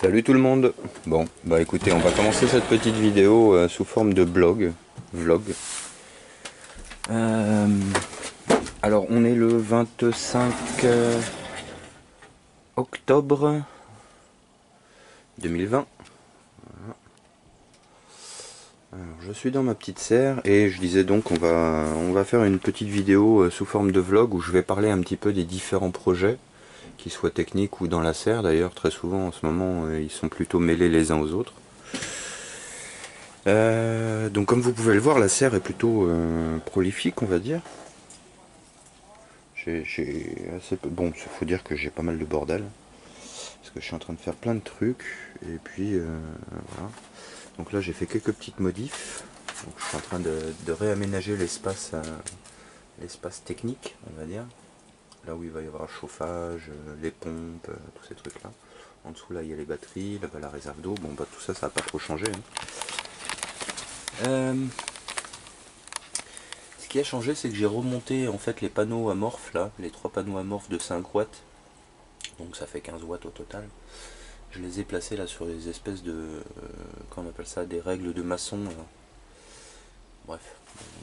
Salut tout le monde. Bon, bah écoutez, on va commencer cette petite vidéo sous forme de vlog. Euh, alors on est le 25 octobre 2020. Alors, je suis dans ma petite serre et je disais donc on va faire une petite vidéo sous forme de vlog où je vais parler un petit peu des différents projets, qu'ils soient techniques ou dans la serre. D'ailleurs, très souvent en ce moment, ils sont plutôt mêlés les uns aux autres. Donc comme vous pouvez le voir, la serre est plutôt prolifique, on va dire. J'ai assez peu... Bon, il faut dire que j'ai pas mal de bordel, parce que je suis en train de faire plein de trucs, et puis voilà. Donc là j'ai fait quelques petites modifs. Donc, je suis en train de réaménager l'espace technique, on va dire. Là où il va y avoir le chauffage, les pompes, tous ces trucs là. En dessous là il y a les batteries, là-bas la réserve d'eau. Bon bah tout ça ça va pas trop changer, hein. Ce qui a changé, c'est que j'ai remonté en fait les panneaux amorphes là, les trois panneaux amorphes de 5 watts, donc ça fait 15 watts au total. Je les ai placés là sur les espèces de, comment on appelle ça, des règles de maçon. Bref,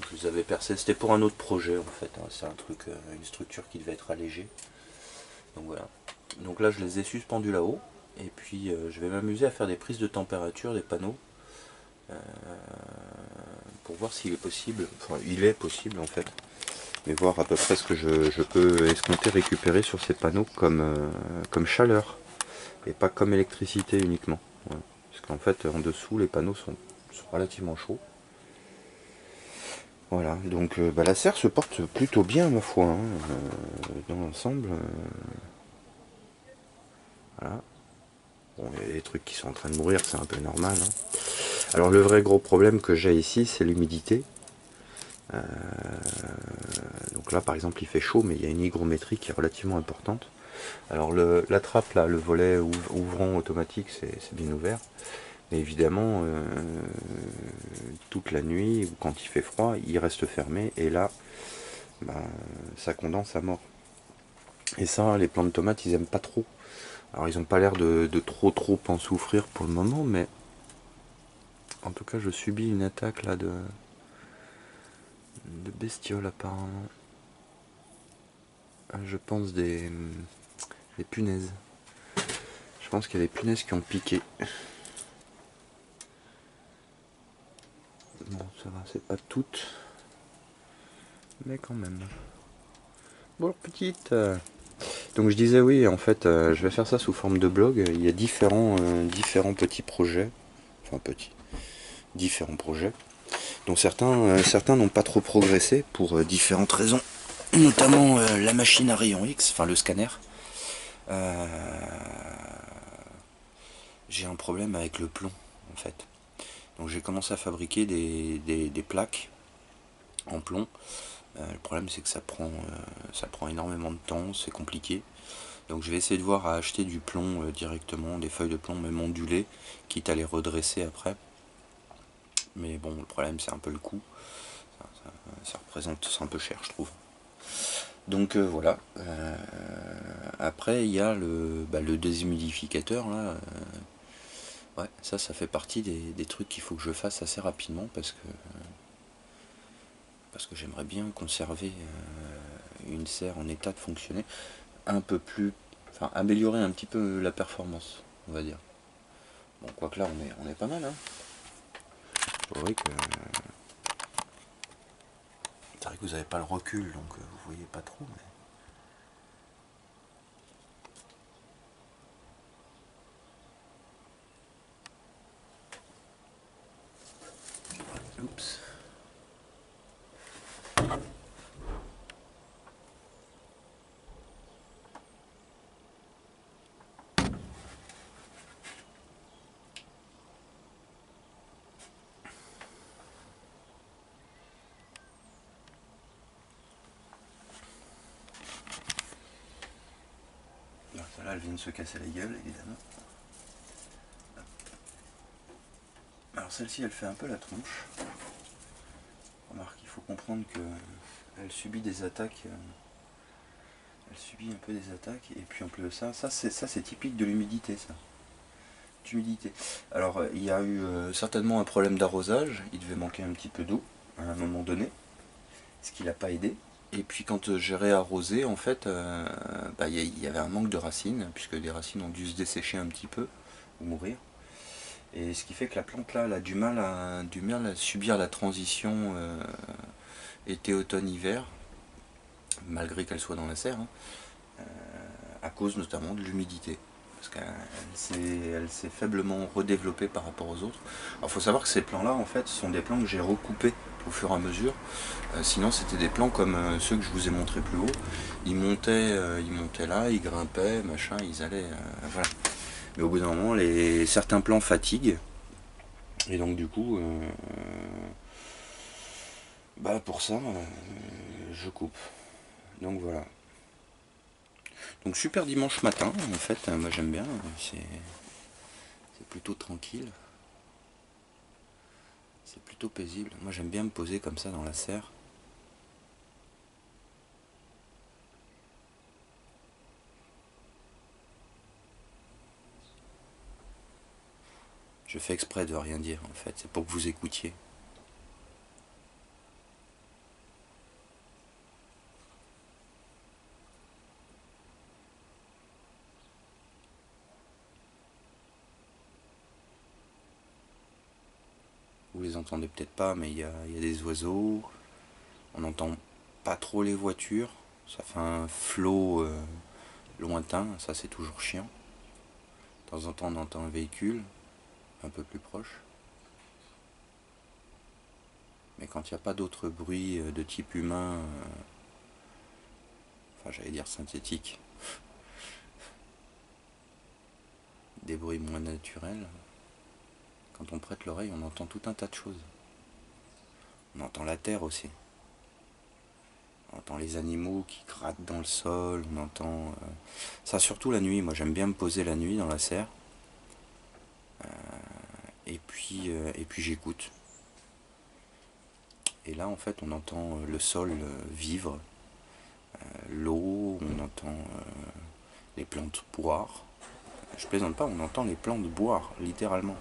je les avais percés, c'était pour un autre projet en fait, hein. C'est un truc, une structure qui devait être allégée. Donc voilà. Donc là je les ai suspendus là-haut, et puis je vais m'amuser à faire des prises de température des panneaux. Euh, pour voir s'il est possible, enfin il est possible en fait, mais voir à peu près ce que je peux escompter récupérer sur ces panneaux comme chaleur, et pas comme électricité uniquement. Voilà. Parce qu'en fait en dessous les panneaux sont relativement chauds. Voilà, donc bah, la serre se porte plutôt bien ma foi, hein, dans l'ensemble. Voilà. Bon, il y a des trucs qui sont en train de mourir, c'est un peu normal, hein. Alors le vrai gros problème que j'ai ici, c'est l'humidité. Donc là par exemple il fait chaud, mais il y a une hygrométrie qui est relativement importante. Alors la trappe là, le volet ouvrant automatique, c'est bien ouvert. Mais évidemment, toute la nuit, ou quand il fait froid, il reste fermé. Et là, bah, ça condense à mort. Et ça, les plants de tomates, ils aiment pas trop. Alors ils ont pas l'air de trop en souffrir pour le moment, mais en tout cas je subis une attaque là de bestioles apparemment. Je pense des punaises. Je pense qu'il y a des punaises qui ont piqué. Bon, ça va, c'est pas toutes, mais quand même. Bon, petite. Donc je disais oui, en fait, je vais faire ça sous forme de blog. Il y a différents petits projets, enfin petits, différents projets, dont certains n'ont pas trop progressé pour différentes raisons, notamment la machine à rayon X, enfin le scanner. Euh, j'ai un problème avec le plomb, en fait. Donc j'ai commencé à fabriquer des plaques en plomb. Le problème c'est que ça prend énormément de temps, c'est compliqué. Donc je vais essayer de voir à acheter du plomb directement, des feuilles de plomb même ondulées, quitte à les redresser après. Mais bon, le problème c'est un peu le coût. C'est un peu cher, je trouve. Donc voilà. Après il y a le déshumidificateur là. Ouais, ça fait partie des trucs qu'il faut que je fasse assez rapidement parce que j'aimerais bien conserver une serre en état de fonctionner un peu plus, enfin améliorer un petit peu la performance, on va dire. Bon, quoique là on est pas mal, hein. C'est vrai que vous n'avez pas le recul, donc vous voyez pas trop. Mais... Oups. Alors celle-là, elle vient de se casser la gueule, évidemment. Alors celle-ci, elle fait un peu la tronche. Remarque, il faut comprendre que elle subit des attaques. Elle subit un peu des attaques. Et puis en plus de ça, ça c'est typique de l'humidité, ça. d'humidité. Alors il y a eu certainement un problème d'arrosage, il devait manquer un petit peu d'eau à un moment donné, ce qui l'a pas aidé. Et puis quand j'ai réarrosé, en fait, bah, il y avait un manque de racines, puisque les racines ont dû se dessécher un petit peu, ou mourir. Et ce qui fait que la plante là, elle a du mal à subir la transition été, automne, hiver, malgré qu'elle soit dans la serre, hein, à cause notamment de l'humidité. Parce qu'elle s'est faiblement redéveloppée par rapport aux autres. Alors il faut savoir que ces plants-là, en fait, sont des plants que j'ai recoupés au fur et à mesure. Sinon, c'était des plants comme ceux que je vous ai montrés plus haut. Ils montaient là, ils grimpaient, machin, ils allaient. Voilà. Mais au bout d'un moment, certains plants fatiguent. Et donc, du coup, bah pour ça, je coupe. Donc voilà. Donc super dimanche matin, en fait, moi j'aime bien, c'est plutôt tranquille, c'est plutôt paisible. Moi j'aime bien me poser comme ça dans la serre. Je fais exprès de rien dire en fait, c'est pour que vous écoutiez. Vous les entendez peut-être pas, mais il y a des oiseaux, on n'entend pas trop les voitures, ça fait un flot lointain, ça c'est toujours chiant. De temps en temps on entend un véhicule, un peu plus proche. Mais quand il n'y a pas d'autres bruits de type humain, enfin j'allais dire synthétique, des bruits moins naturels, quand on prête l'oreille, on entend tout un tas de choses. On entend la terre aussi. On entend les animaux qui grattent dans le sol, on entend... ça surtout la nuit, moi j'aime bien me poser la nuit dans la serre. Et puis j'écoute. Et là en fait on entend le sol vivre, l'eau, on entend les plantes boire. Je plaisante pas, on entend les plantes boire, littéralement.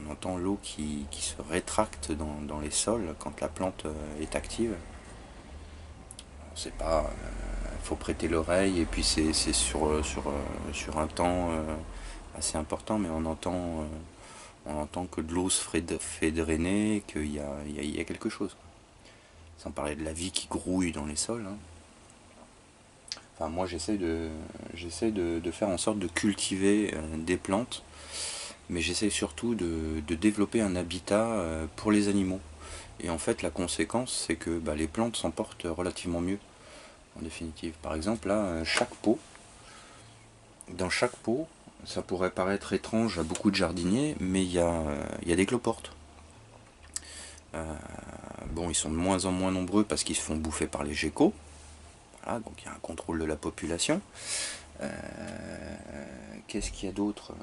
On entend l'eau qui se rétracte dans les sols quand la plante est active. On sait pas, faut prêter l'oreille et puis c'est sur un temps assez important, mais on entend que de l'eau se fait drainer, qu'il y a quelque chose. Sans parler de la vie qui grouille dans les sols, hein. Enfin, moi j'essaie de faire en sorte de cultiver des plantes, mais j'essaie surtout de développer un habitat pour les animaux. Et en fait, la conséquence, c'est que bah, les plantes s'en portent relativement mieux, en définitive. Par exemple, là, dans chaque pot, ça pourrait paraître étrange à beaucoup de jardiniers, mais il y a des cloportes. Bon, ils sont de moins en moins nombreux parce qu'ils se font bouffer par les geckos. Voilà, donc il y a un contrôle de la population. Qu'est-ce qu'il y a d'autre?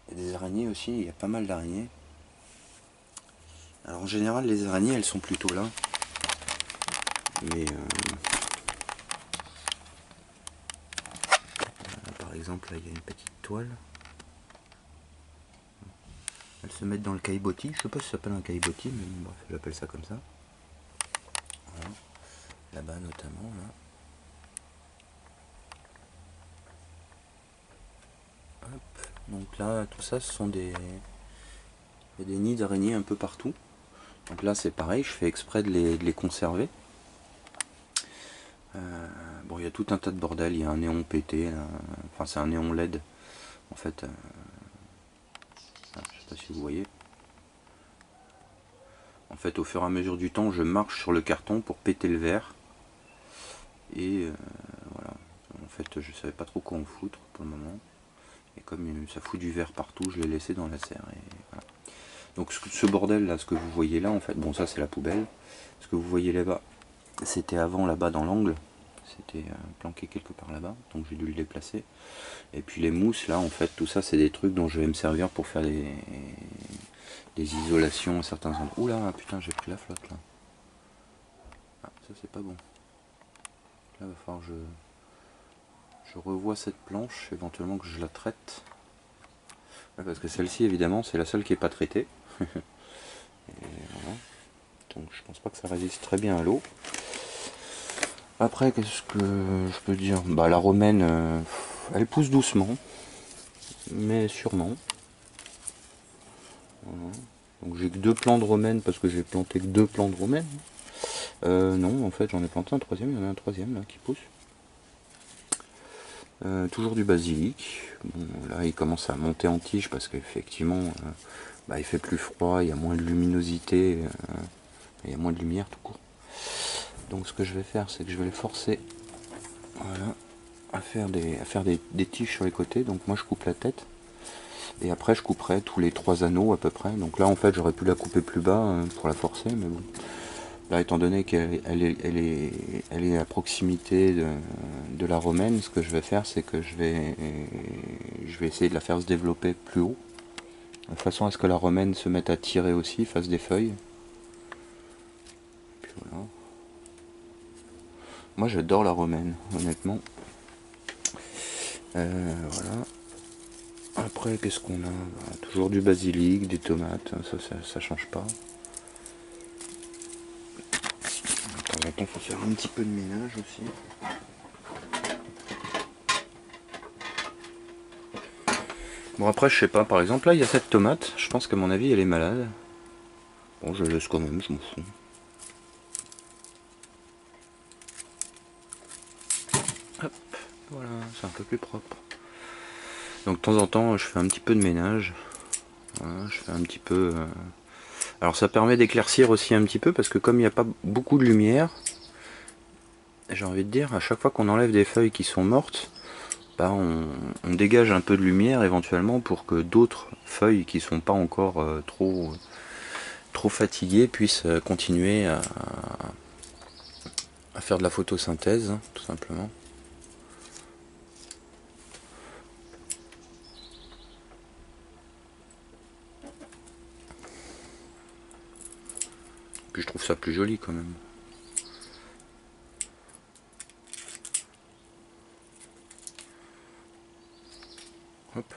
Il y a des araignées aussi, il y a pas mal d'araignées. Alors en général, les araignées, elles sont plutôt là. Mais par exemple, là, il y a une petite toile. Elles se mettent dans le caillebotis. Je sais pas si ça s'appelle un caillebotis, mais bref, j'appelle ça comme ça. Voilà. Là-bas notamment, là. Hop. Donc là, tout ça, ce sont il y a des nids d'araignées un peu partout. Donc là, c'est pareil, je fais exprès de les conserver. Bon, il y a tout un tas de bordel. Il y a un néon pété. Là. Enfin, c'est un néon LED. En fait, je sais pas si vous voyez. En fait, au fur et à mesure du temps, je marche sur le carton pour péter le verre. Et voilà. En fait, je savais pas trop quoi en foutre pour le moment. Et comme ça fout du verre partout, je l'ai laissé dans la serre. Et voilà. Donc ce bordel là, ce que vous voyez là, en fait, bon ça c'est la poubelle. Ce que vous voyez là-bas, c'était avant là-bas dans l'angle. C'était planqué quelque part là-bas, donc j'ai dû le déplacer. Et puis les mousses là, en fait, tout ça c'est des trucs dont je vais me servir pour faire des isolations à certains endroits. Oula, putain, j'ai pris la flotte là. Ah, ça c'est pas bon. Là, il va falloir que je revoie cette planche, éventuellement que je la traite. Parce que celle-ci, évidemment, c'est la seule qui n'est pas traitée. Et voilà. Donc je pense pas que ça résiste très bien à l'eau. Après, qu'est-ce que je peux dire? Bah, la romaine, elle pousse doucement, mais sûrement. Voilà. Donc j'ai que 2 plants de romaine parce que j'ai planté que 2 plants de romaine. Non, en fait, j'en ai planté un troisième. Il y en a un troisième là qui pousse. Toujours du basilic. Bon, là, il commence à monter en tige parce qu'effectivement, bah, il fait plus froid, il y a moins de luminosité, il y a moins de lumière tout court. Donc ce que je vais faire, c'est que je vais les forcer, voilà, à faire des tiges sur les côtés. Donc moi je coupe la tête et après je couperai tous les 3 anneaux à peu près. Donc là en fait j'aurais pu la couper plus bas pour la forcer, mais bon. Là étant donné qu'elle est à proximité de la romaine, ce que je vais faire c'est que je vais essayer de la faire se développer plus haut, de façon à ce que la romaine se mette à tirer aussi, fasse des feuilles. Puis voilà. Moi j'adore la romaine, honnêtement. Voilà. Après, qu'est-ce qu'on a? Bah, toujours du basilic, des tomates, ça change pas. De temps en temps, il faut faire un petit peu de ménage aussi. Bon, après, je sais pas, par exemple, là, il y a cette tomate, je pense qu'à mon avis, elle est malade. Bon, je la laisse quand même, je m'en fous. Hop, voilà, c'est un peu plus propre. Donc, de temps en temps, je fais un petit peu de ménage. Voilà, je fais un petit peu... Alors, ça permet d'éclaircir aussi un petit peu, parce que comme il n'y a pas beaucoup de lumière, j'ai envie de dire, à chaque fois qu'on enlève des feuilles qui sont mortes, bah on dégage un peu de lumière éventuellement pour que d'autres feuilles qui sont pas encore trop fatiguées puissent continuer à faire de la photosynthèse, hein, tout simplement. Puis je trouve ça plus joli quand même. Hop.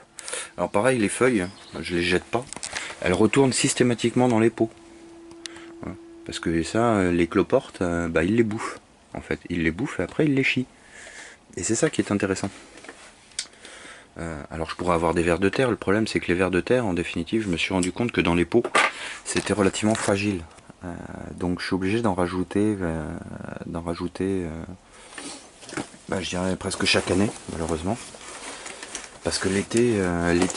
Alors pareil, les feuilles, je les jette pas. Elles retournent systématiquement dans les pots. Voilà. Parce que ça, les cloportes, bah, ils les bouffent. En fait, ils les bouffent et après ils les chient. Et c'est ça qui est intéressant. Alors je pourrais avoir des vers de terre, le problème c'est que les vers de terre, en définitive, je me suis rendu compte que dans les pots, c'était relativement fragile. Donc je suis obligé d'en rajouter, bah, je dirais presque chaque année, malheureusement. Parce que l'été,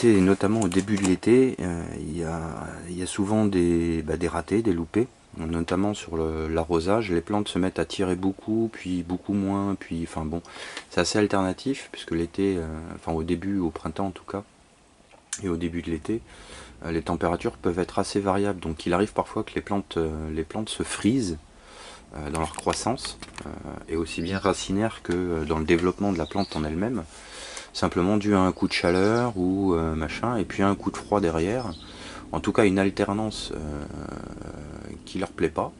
et notamment au début de l'été, il y a souvent des ratés, des loupés. Notamment sur l'arrosage, les plantes se mettent à tirer beaucoup, puis beaucoup moins, puis enfin bon, c'est assez alternatif, puisque l'été, enfin au début, au printemps en tout cas, et au début de l'été, les températures peuvent être assez variables, donc il arrive parfois que les plantes se frisent dans leur croissance, et aussi bien racinaire que dans le développement de la plante en elle-même, simplement dû à un coup de chaleur ou machin, et puis un coup de froid derrière. En tout cas une alternance qui leur plaît pas.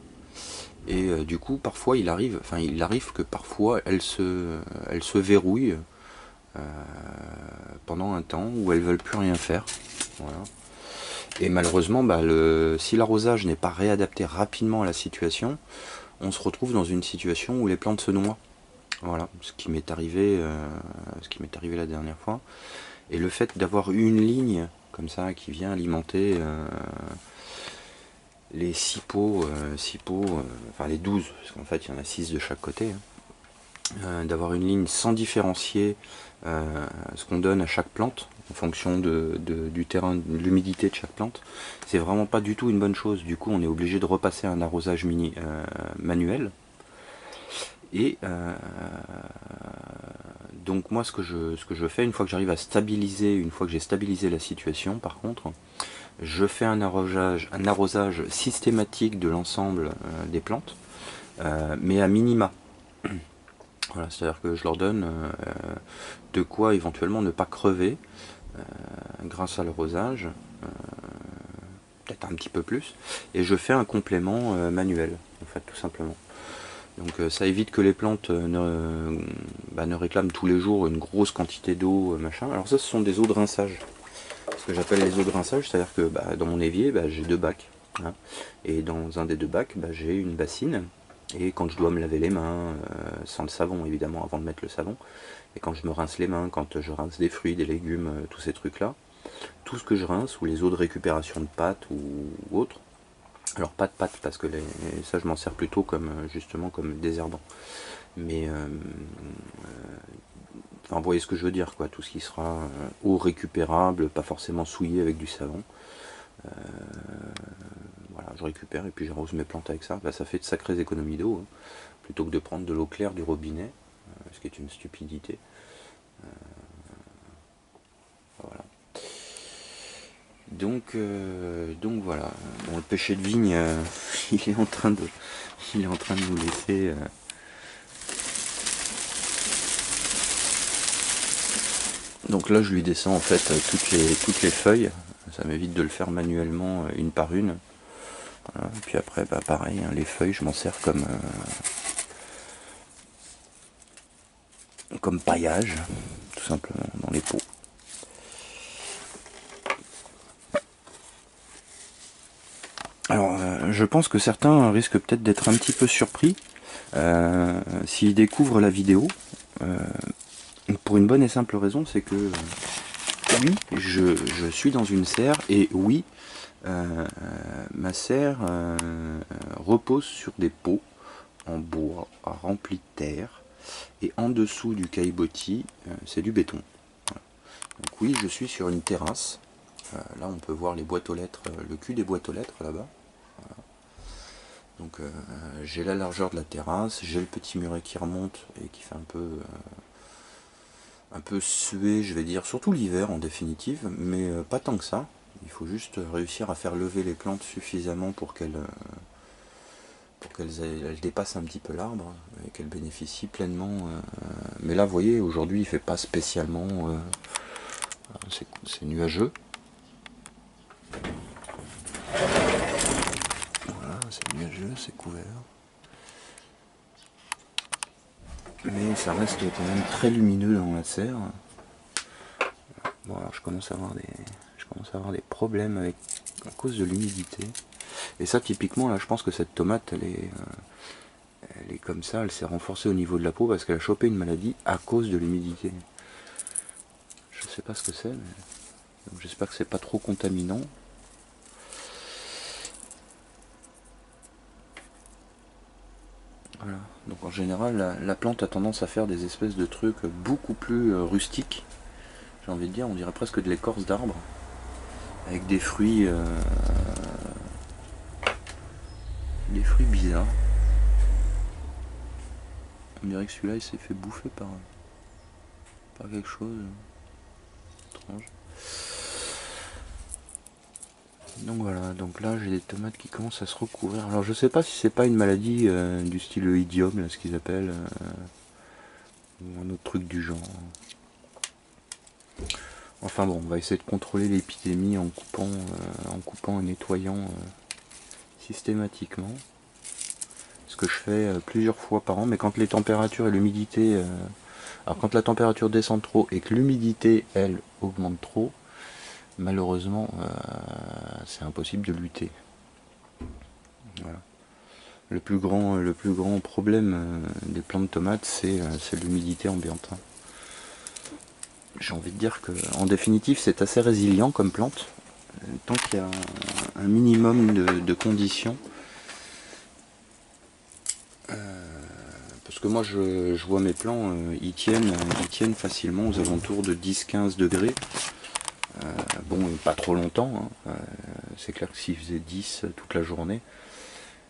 Et du coup parfois il arrive que parfois elles se verrouillent pendant un temps où elles veulent plus rien faire. Voilà. Et malheureusement, bah, si l'arrosage n'est pas réadapté rapidement à la situation, on se retrouve dans une situation où les plantes se noient. Voilà, ce qui m'est arrivé la dernière fois. Et le fait d'avoir une ligne comme ça qui vient alimenter les 6 pots, enfin les 12, parce qu'en fait il y en a 6 de chaque côté, hein, d'avoir une ligne sans différencier ce qu'on donne à chaque plante en fonction du terrain, de l'humidité de chaque plante, c'est vraiment pas du tout une bonne chose. Du coup on est obligé de repasser un arrosage manuel. Et donc moi ce que je fais, une fois que j'arrive à stabiliser, une fois que j'ai stabilisé la situation par contre, je fais un arrosage systématique de l'ensemble des plantes, mais à minima. Voilà, c'est-à-dire que je leur donne de quoi éventuellement ne pas crever grâce à l'arrosage, peut-être un petit peu plus, et je fais un complément manuel, en fait, tout simplement. Donc ça évite que les plantes ne réclament tous les jours une grosse quantité d'eau, machin. Alors ça, ce sont des eaux de rinçage. ce que j'appelle les eaux de rinçage, c'est-à-dire que dans mon évier, j'ai 2 bacs. Hein, et dans un des 2 bacs, j'ai une bassine. Et quand je dois me laver les mains, sans le savon évidemment, avant de mettre le savon, et quand je me rince les mains, quand je rince des fruits, des légumes, tous ces trucs-là, tout ce que je rince, ou les eaux de récupération de pâtes ou autres, alors pas de pâtes parce que ça je m'en sers plutôt comme justement comme désherbant, mais enfin, vous voyez ce que je veux dire, quoi, tout ce qui sera eau récupérable, pas forcément souillé avec du savon. Voilà, je récupère et puis j'arrose mes plantes avec ça. Ça fait de sacrées économies d'eau, hein, plutôt que de prendre de l'eau claire du robinet, ce qui est une stupidité. Voilà. Donc voilà. Bon, le pêcher de vigne, il est en train de nous laisser. Donc là, je lui descends en fait toutes les feuilles. Ça m'évite de le faire manuellement une par une. Voilà. Et puis après, pareil, hein, les feuilles, je m'en sers comme paillage, tout simplement, dans les pots. Alors, je pense que certains risquent peut-être d'être un petit peu surpris s'ils découvrent la vidéo. Pour une bonne et simple raison, c'est que oui, je suis dans une serre et oui, ma serre repose sur des pots en bois remplis de terre et en dessous du caillebotis, c'est du béton. Voilà. Donc oui, je suis sur une terrasse. Là, on peut voir les boîtes aux lettres, le cul des boîtes aux lettres là-bas. Voilà. Donc j'ai la largeur de la terrasse, j'ai le petit muret qui remonte et qui fait un peu suer, je vais dire, surtout l'hiver en définitive, mais pas tant que ça. Il faut juste réussir à faire lever les plantes suffisamment pour qu'elles dépassent un petit peu l'arbre et qu'elles bénéficient pleinement. Mais là, vous voyez, aujourd'hui, il fait pas spécialement... c'est nuageux. Voilà, c'est nuageux, c'est couvert. Mais ça reste quand même très lumineux dans la serre. Bon, alors je commence à avoir des problèmes à cause de l'humidité. Et ça, typiquement, là, je pense que cette tomate, elle est comme ça, elle s'est renforcée au niveau de la peau parce qu'elle a chopé une maladie à cause de l'humidité. Je sais pas ce que c'est, mais j'espère que c'est pas trop contaminant. Voilà. Donc en général, la plante a tendance à faire des espèces de trucs beaucoup plus rustiques. J'ai envie de dire, on dirait presque de l'écorce d'arbre, avec des fruits bizarres. On dirait que celui-là il s'est fait bouffer par quelque chose étrange. Donc voilà, donc là j'ai des tomates qui commencent à se recouvrir. Alors je sais pas si c'est pas une maladie du style idiome, là, ce qu'ils appellent, ou un autre truc du genre. Enfin bon, on va essayer de contrôler l'épidémie en coupant et nettoyant systématiquement. Ce que je fais plusieurs fois par an, mais quand les températures et l'humidité... alors quand la température descend trop et que l'humidité, elle, augmente trop, malheureusement, c'est impossible de lutter. Voilà. Le plus grand problème des plants de tomates, c'est l'humidité ambiante. J'ai envie de dire que, en définitive, c'est assez résilient comme plante, tant qu'il y a un minimum de conditions. Parce que moi, je vois mes plants, ils tiennent facilement aux alentours de 10-15 degrés. Bon, pas trop longtemps, hein. C'est clair que s'ils faisaient 10 toute la journée,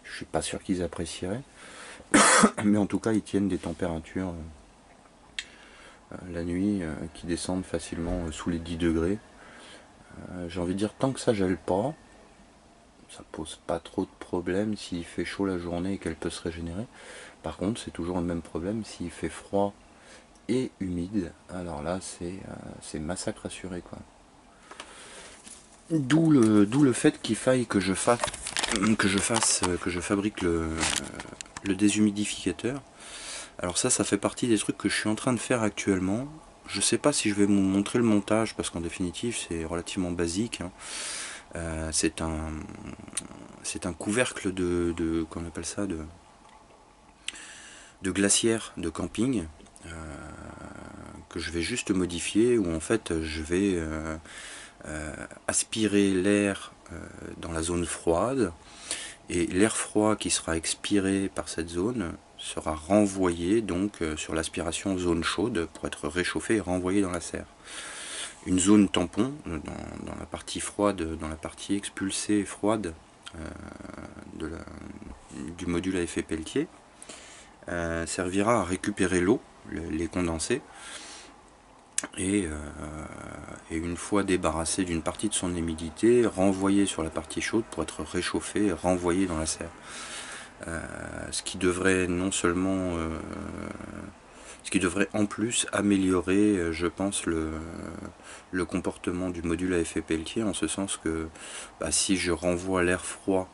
je suis pas sûr qu'ils apprécieraient. Mais en tout cas, ils tiennent des températures la nuit qui descendent facilement sous les 10 degrés. J'ai envie de dire, tant que ça gèle pas, ça pose pas trop de problème s'il fait chaud la journée et qu'elle peut se régénérer. Par contre, c'est toujours le même problème s'il fait froid et humide. Alors là, c'est massacre assuré, quoi. D'où le fait qu'il faille que je fabrique le déshumidificateur. Alors ça fait partie des trucs que je suis en train de faire actuellement. je sais pas si je vais vous montrer le montage parce qu'en définitive c'est relativement basique, hein. C'est un couvercle qu'on appelle ça, de glacière de camping, que je vais juste modifier, où en fait je vais aspirer l'air dans la zone froide, et l'air froid qui sera expiré par cette zone sera renvoyé donc sur l'aspiration zone chaude pour être réchauffé et renvoyé dans la serre. Une zone tampon dans la partie froide, dans la partie expulsée froide du module à effet Peltier, servira à récupérer l'eau, les condensés, et une fois débarrassé d'une partie de son humidité, renvoyé sur la partie chaude pour être réchauffé et renvoyé dans la serre. Ce qui devrait non seulement ce qui devrait en plus améliorer, je pense, le comportement du module à effet Peltier, en ce sens que si je renvoie l'air froid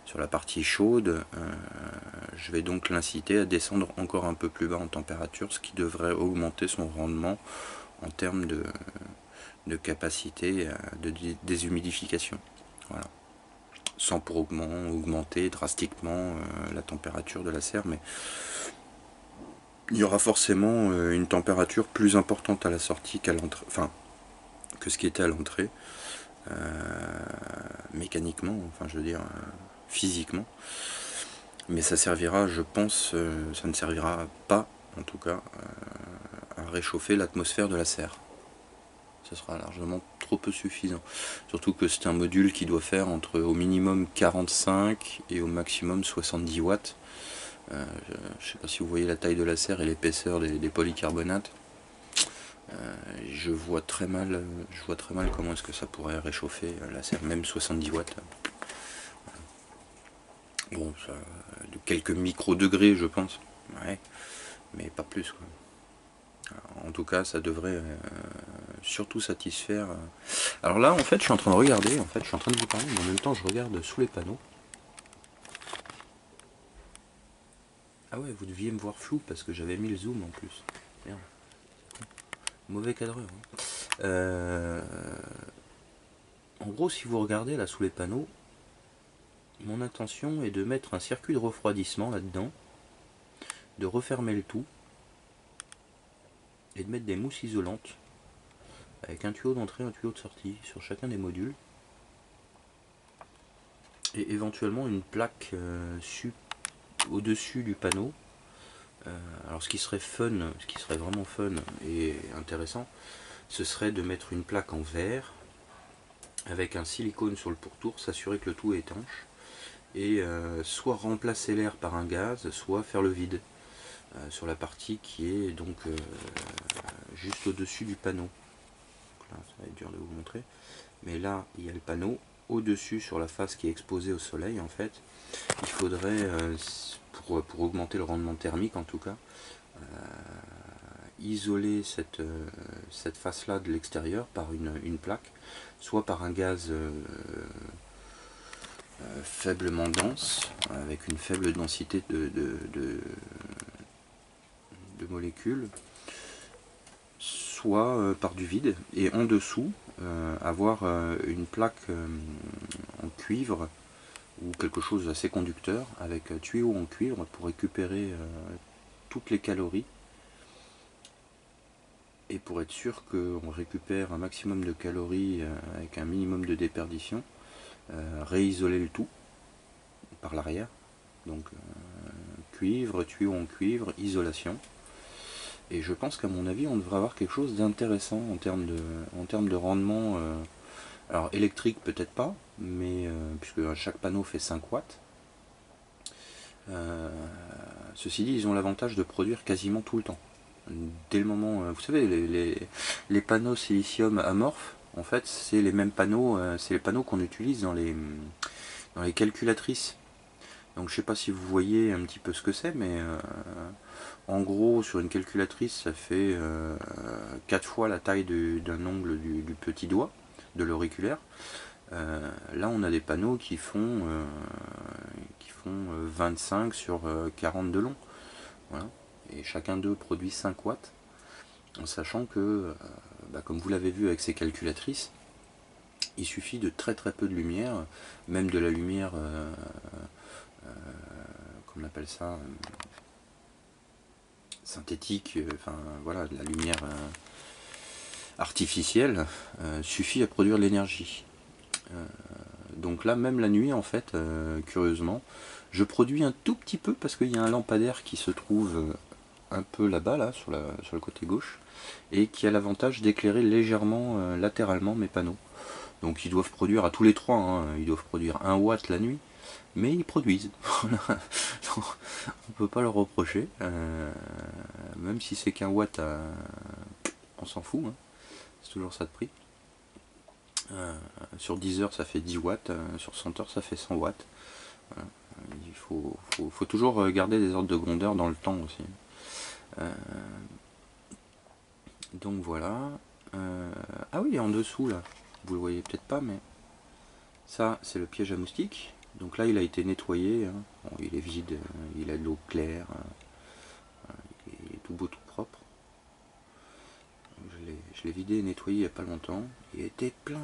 sur la partie chaude, je vais donc l'inciter à descendre encore un peu plus bas en température, ce qui devrait augmenter son rendement en termes de capacité de déshumidification. Voilà. Sans pour augmenter drastiquement la température de la serre, mais il y aura forcément une température plus importante à la sortie qu'à l'entrée, enfin que ce qui était à l'entrée, mécaniquement, enfin je veux dire physiquement. Mais ça servira, je pense, ça ne servira pas, en tout cas, à réchauffer l'atmosphère de la serre. Ce sera largement trop peu suffisant. Surtout que c'est un module qui doit faire entre au minimum 45 et au maximum 70 watts. Je ne sais pas si vous voyez la taille de la serre et l'épaisseur des polycarbonates. Je vois très mal comment est-ce que ça pourrait réchauffer la serre, même 70 watts. Bon, ça, de quelques micro-degrés, je pense. Ouais, mais pas plus, quoi. En tout cas, ça devrait surtout satisfaire. Alors là, en fait, je suis en train de regarder, en fait, je suis en train de vous parler, mais en même temps, je regarde sous les panneaux. Ah ouais, vous deviez me voir flou parce que j'avais mis le zoom en plus. Merde. Mauvais cadreur. Hein. En gros, si vous regardez là sous les panneaux, mon intention est de mettre un circuit de refroidissement là-dedans, de refermer le tout et de mettre des mousses isolantes avec un tuyau d'entrée et un tuyau de sortie sur chacun des modules, et éventuellement une plaque au-dessus du panneau. Alors ce qui serait vraiment fun et intéressant, ce serait de mettre une plaque en verre avec un silicone sur le pourtour, s'assurer que le tout est étanche, et soit remplacer l'air par un gaz, soit faire le vide sur la partie qui est donc juste au-dessus du panneau. Donc là, ça va être dur de vous montrer, mais là il y a le panneau. Au-dessus, sur la face qui est exposée au soleil, en fait, il faudrait, pour augmenter le rendement thermique en tout cas, isoler cette face-là de l'extérieur par une plaque, soit par un gaz faiblement dense, avec une faible densité de molécules, soit par du vide, et en dessous, avoir une plaque en cuivre ou quelque chose d'assez conducteur avec un tuyau en cuivre pour récupérer toutes les calories, et pour être sûr qu'on récupère un maximum de calories avec un minimum de déperdition, réisoler le tout par l'arrière, donc cuivre, tuyau en cuivre, isolation. Et je pense qu'à mon avis on devrait avoir quelque chose d'intéressant en termes de rendement. Alors électrique peut-être pas, mais puisque chaque panneau fait 5 watts. Ceci dit, ils ont l'avantage de produire quasiment tout le temps. Dès le moment, vous savez, les panneaux silicium amorphes, en fait, c'est les mêmes panneaux, c'est les panneaux qu'on utilise dans les calculatrices. Donc je sais pas si vous voyez un petit peu ce que c'est, mais en gros, sur une calculatrice, ça fait 4 fois la taille d'un ongle du petit doigt, de l'auriculaire. Là, on a des panneaux qui font 25 sur 40 de long. Voilà. Et chacun d'eux produit 5 watts. en sachant que, comme vous l'avez vu avec ces calculatrices, il suffit de très peu de lumière, même de la lumière, comment on appelle ça, synthétique, enfin voilà, de la lumière artificielle, suffit à produire de l'énergie. Donc là, même la nuit, en fait, curieusement, je produis un tout petit peu parce qu'il y a un lampadaire qui se trouve un peu là-bas, là, sur le côté gauche, et qui a l'avantage d'éclairer légèrement latéralement mes panneaux. Donc ils doivent produire à tous les trois, hein, ils doivent produire 1 watt la nuit, mais ils produisent. On peut pas leur reprocher, même si c'est qu'un watt, on s'en fout, hein. C'est toujours ça de prix. Sur 10 heures ça fait 10 watts, sur 100 heures ça fait 100 watts. Voilà. Il faut toujours garder des ordres de grandeur dans le temps aussi. Donc voilà. Ah oui, en dessous là, vous le voyez peut-être pas, mais ça c'est le piège à moustiques. Donc là il a été nettoyé, hein. Bon, il est vide, il a de l'eau claire, il est tout beau, tout propre. Je l'ai vidé et nettoyé il n'y a pas longtemps. Il était plein.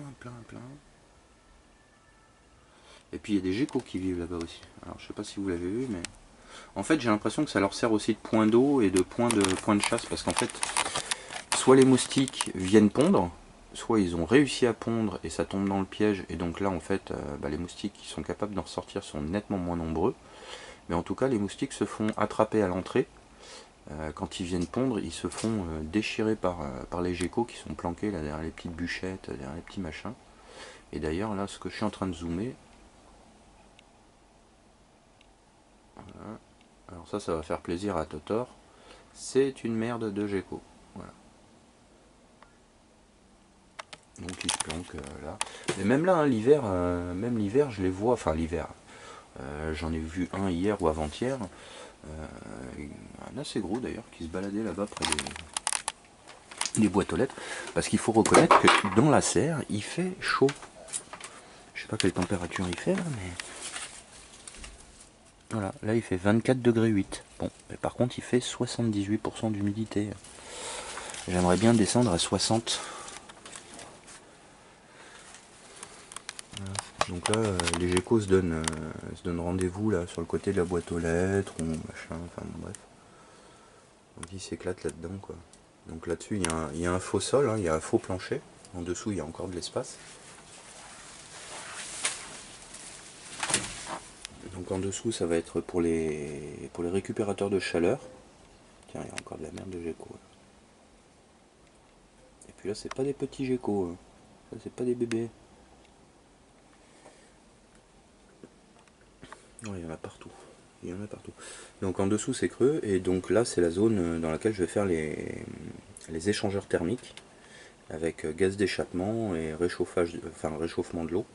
Et puis il y a des geckos qui vivent là-bas aussi. Alors je sais pas si vous l'avez vu, mais en fait j'ai l'impression que ça leur sert aussi de point d'eau et de point de chasse, parce qu'en fait soit les moustiques viennent pondre, soit ils ont réussi à pondre et ça tombe dans le piège, et donc là en fait les moustiques qui sont capables d'en ressortir sont nettement moins nombreux. Mais en tout cas les moustiques se font attraper à l'entrée. Quand ils viennent pondre, ils se font déchirer par les geckos qui sont planqués là derrière les petites bûchettes, derrière les petits machins. Et d'ailleurs là ce que je suis en train de zoomer, voilà. Alors ça va faire plaisir à Totor, c'est une merde de gecko. Voilà. Donc il se planque là. Mais même là, hein, l'hiver, même l'hiver, je les vois, enfin l'hiver, j'en ai vu un hier ou avant-hier, un assez gros d'ailleurs, qui se baladait là-bas près des boîtes aux lettres, parce qu'il faut reconnaître que dans la serre, il fait chaud. Je sais pas quelle température il fait là, mais... Voilà, là il fait 24 degrés 8. Bon, mais par contre il fait 78% d'humidité. J'aimerais bien descendre à 60. Voilà. Donc là, les geckos se donnent rendez-vous là sur le côté de la boîte aux lettres ou machin, enfin bon, bref. Donc ils s'éclatent là-dedans quoi. Donc là-dessus il y a un faux sol, hein, il y a un faux plancher. En dessous il y a encore de l'espace. Donc en dessous ça va être pour les récupérateurs de chaleur. Tiens, il y a encore de la merde de gecko. Et puis là c'est pas des petits geckos, hein. Ça c'est pas des bébés. Ouais, il y en a partout. Il y en a partout. Donc en dessous c'est creux, et donc là c'est la zone dans laquelle je vais faire les échangeurs thermiques avec gaz d'échappement et réchauffement de l'eau.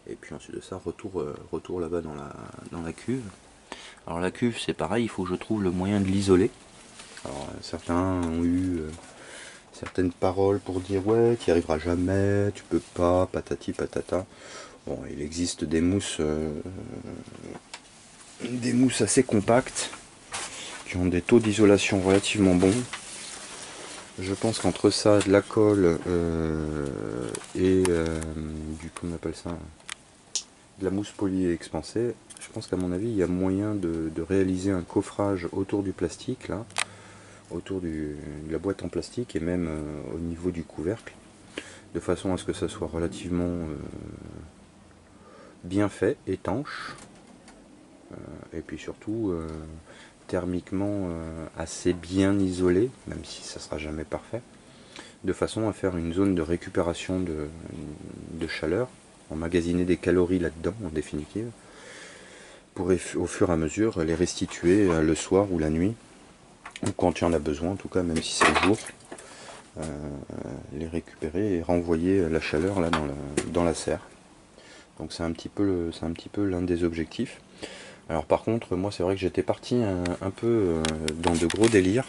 Et puis ensuite de ça, retour là-bas dans la cuve. Alors la cuve c'est pareil, il faut que je trouve le moyen de l'isoler. Alors certains ont eu certaines paroles pour dire ouais, tu n'y arriveras jamais, tu peux pas, patati patata. Bon, il existe des mousses assez compactes qui ont des taux d'isolation relativement bons. Je pense qu'entre ça, de la colle et comment on appelle ça, de la mousse polie expansée, je pense qu'à mon avis il y a moyen de réaliser un coffrage autour du plastique là, autour de la boîte en plastique et même au niveau du couvercle, de façon à ce que ça soit relativement bien fait, étanche, et puis surtout thermiquement assez bien isolé, même si ça sera jamais parfait, de façon à faire une zone de récupération de chaleur, emmagasiner des calories là-dedans en définitive, pour au fur et à mesure les restituer le soir ou la nuit, ou quand il y en a besoin en tout cas, même si c'est le jour, les récupérer et renvoyer la chaleur là dans la serre. Donc c'est un petit peu l'un des objectifs. Alors par contre, moi c'est vrai que j'étais parti un peu dans de gros délires,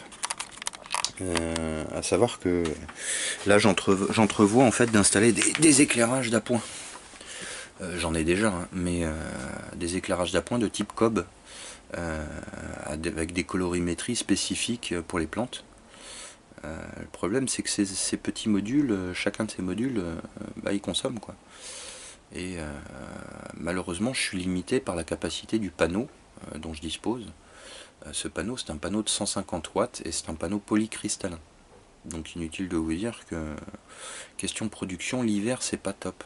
à savoir que là j'entrevois en fait d'installer des éclairages d'appoint. J'en ai déjà, hein, mais des éclairages d'appoint de type cob, avec des colorimétries spécifiques pour les plantes. Le problème c'est que ces petits modules, chacun de ces modules, bah, ils consomment quoi. Et malheureusement je suis limité par la capacité du panneau dont je dispose. Ce panneau c'est un panneau de 150 watts et c'est un panneau polycristallin. Donc inutile de vous dire que question production, l'hiver c'est pas top.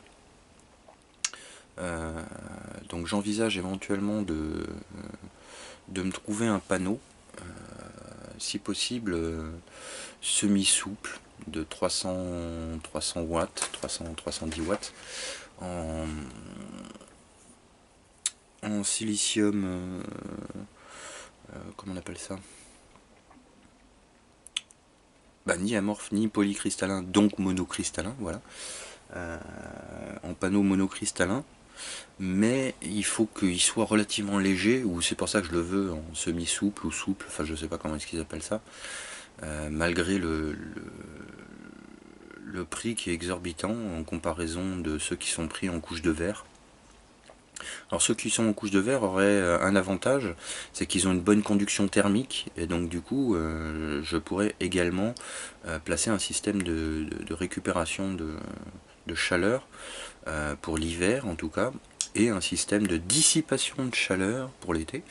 Donc j'envisage éventuellement de me trouver un panneau, si possible semi-souple, de 300 watts, 310 watts, en silicium, comment on appelle ça, bah, ni amorphe ni polycristallin, donc monocristallin, voilà, en panneau monocristallin. Mais il faut qu'il soit relativement léger, ou c'est pour ça que je le veux en semi-souple ou souple, enfin je sais pas comment est-ce qu'ils appellent ça, malgré le prix qui est exorbitant en comparaison de ceux qui sont pris en couche de verre. Alors ceux qui sont en couche de verre auraient un avantage, c'est qu'ils ont une bonne conduction thermique, et donc du coup je pourrais également placer un système de récupération de chaleur pour l'hiver en tout cas, et un système de dissipation de chaleur pour l'été.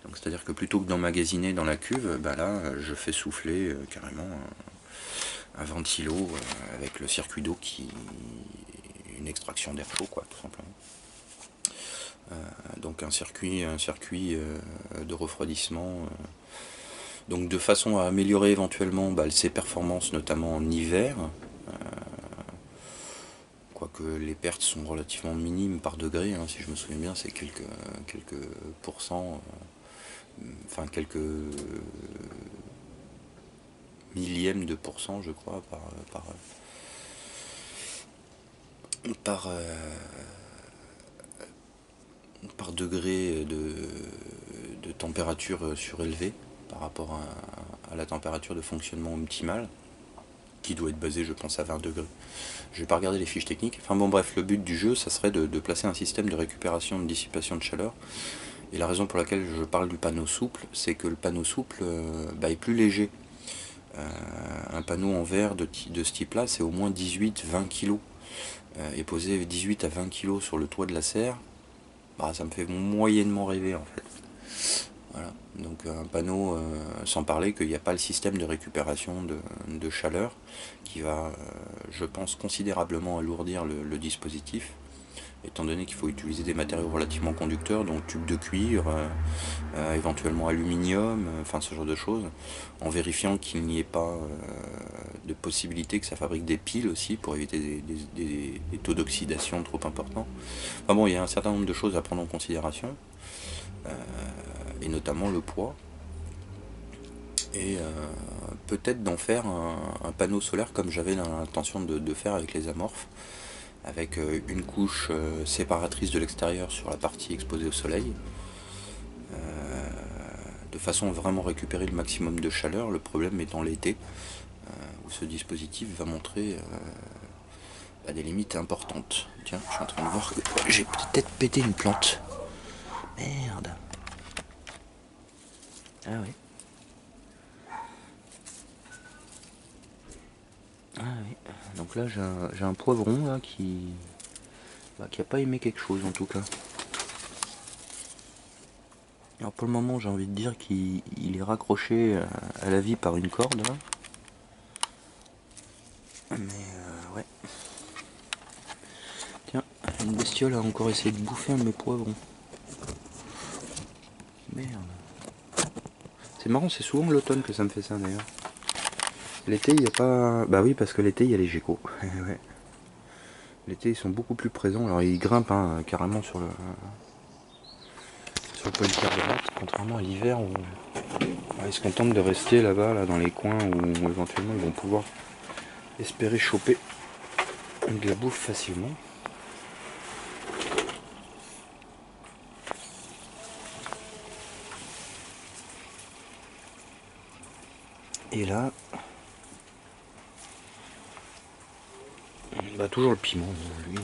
Donc c'est à dire que plutôt que d'emmagasiner dans la cuve, bah là je fais souffler carrément un ventilo avec le circuit d'eau qui une extraction d'air chaud quoi, tout simplement. Donc un circuit de refroidissement, donc de façon à améliorer éventuellement ses performances, notamment en hiver, quoique les pertes sont relativement minimes par degré, hein, si je me souviens bien c'est quelques pourcents, enfin quelques millièmes de pourcent je crois par degré de température surélevée par rapport à la température de fonctionnement optimale, qui doit être basée je pense à 20 degrés. Je vais pas regarder les fiches techniques. Enfin bon bref, le but du jeu ça serait de placer un système de récupération, de dissipation de chaleur. Et la raison pour laquelle je parle du panneau souple, c'est que le panneau souple est plus léger. Un panneau en verre de ce type là c'est au moins 18-20 kg. Et poser 18 à 20 kg sur le toit de la serre, bah, ça me fait moyennement rêver en fait. Voilà. Donc un panneau, sans parler qu'il n'y a pas le système de récupération de chaleur qui va, je pense, considérablement alourdir le dispositif, étant donné qu'il faut utiliser des matériaux relativement conducteurs, donc tubes de cuivre, éventuellement aluminium, enfin ce genre de choses, en vérifiant qu'il n'y ait pas de possibilité que ça fabrique des piles aussi, pour éviter des taux d'oxydation trop importants. Enfin bon, il y a un certain nombre de choses à prendre en considération, et notamment le poids, et peut-être d'en faire un panneau solaire comme j'avais l'intention de faire avec les amorphes, avec une couche séparatrice de l'extérieur sur la partie exposée au soleil, de façon à vraiment récupérer le maximum de chaleur. Le problème étant l'été, où ce dispositif va montrer des limites importantes. Tiens, je suis en train de voir que j'ai peut-être pété une plante. Merde. Ah oui. Ah oui. Donc là j'ai un poivron là qui a pas aimé quelque chose en tout cas. Alors pour le moment j'ai envie de dire qu'il est raccroché à la vie par une corde là. Mais ouais. Tiens, une bestiole a encore essayé de bouffer un de mes poivrons. Merde. C'est marrant, c'est souvent l'automne que ça me fait ça d'ailleurs. L'été il n'y a pas... Bah oui, parce que l'été il y a les geckos. Ouais. L'été ils sont beaucoup plus présents. Alors ils grimpent carrément sur le polycarbonate, contrairement à l'hiver où ils se contentent de rester là-bas, là, dans les coins où éventuellement ils vont pouvoir espérer choper de la bouffe facilement. Et là, toujours le piment, lui.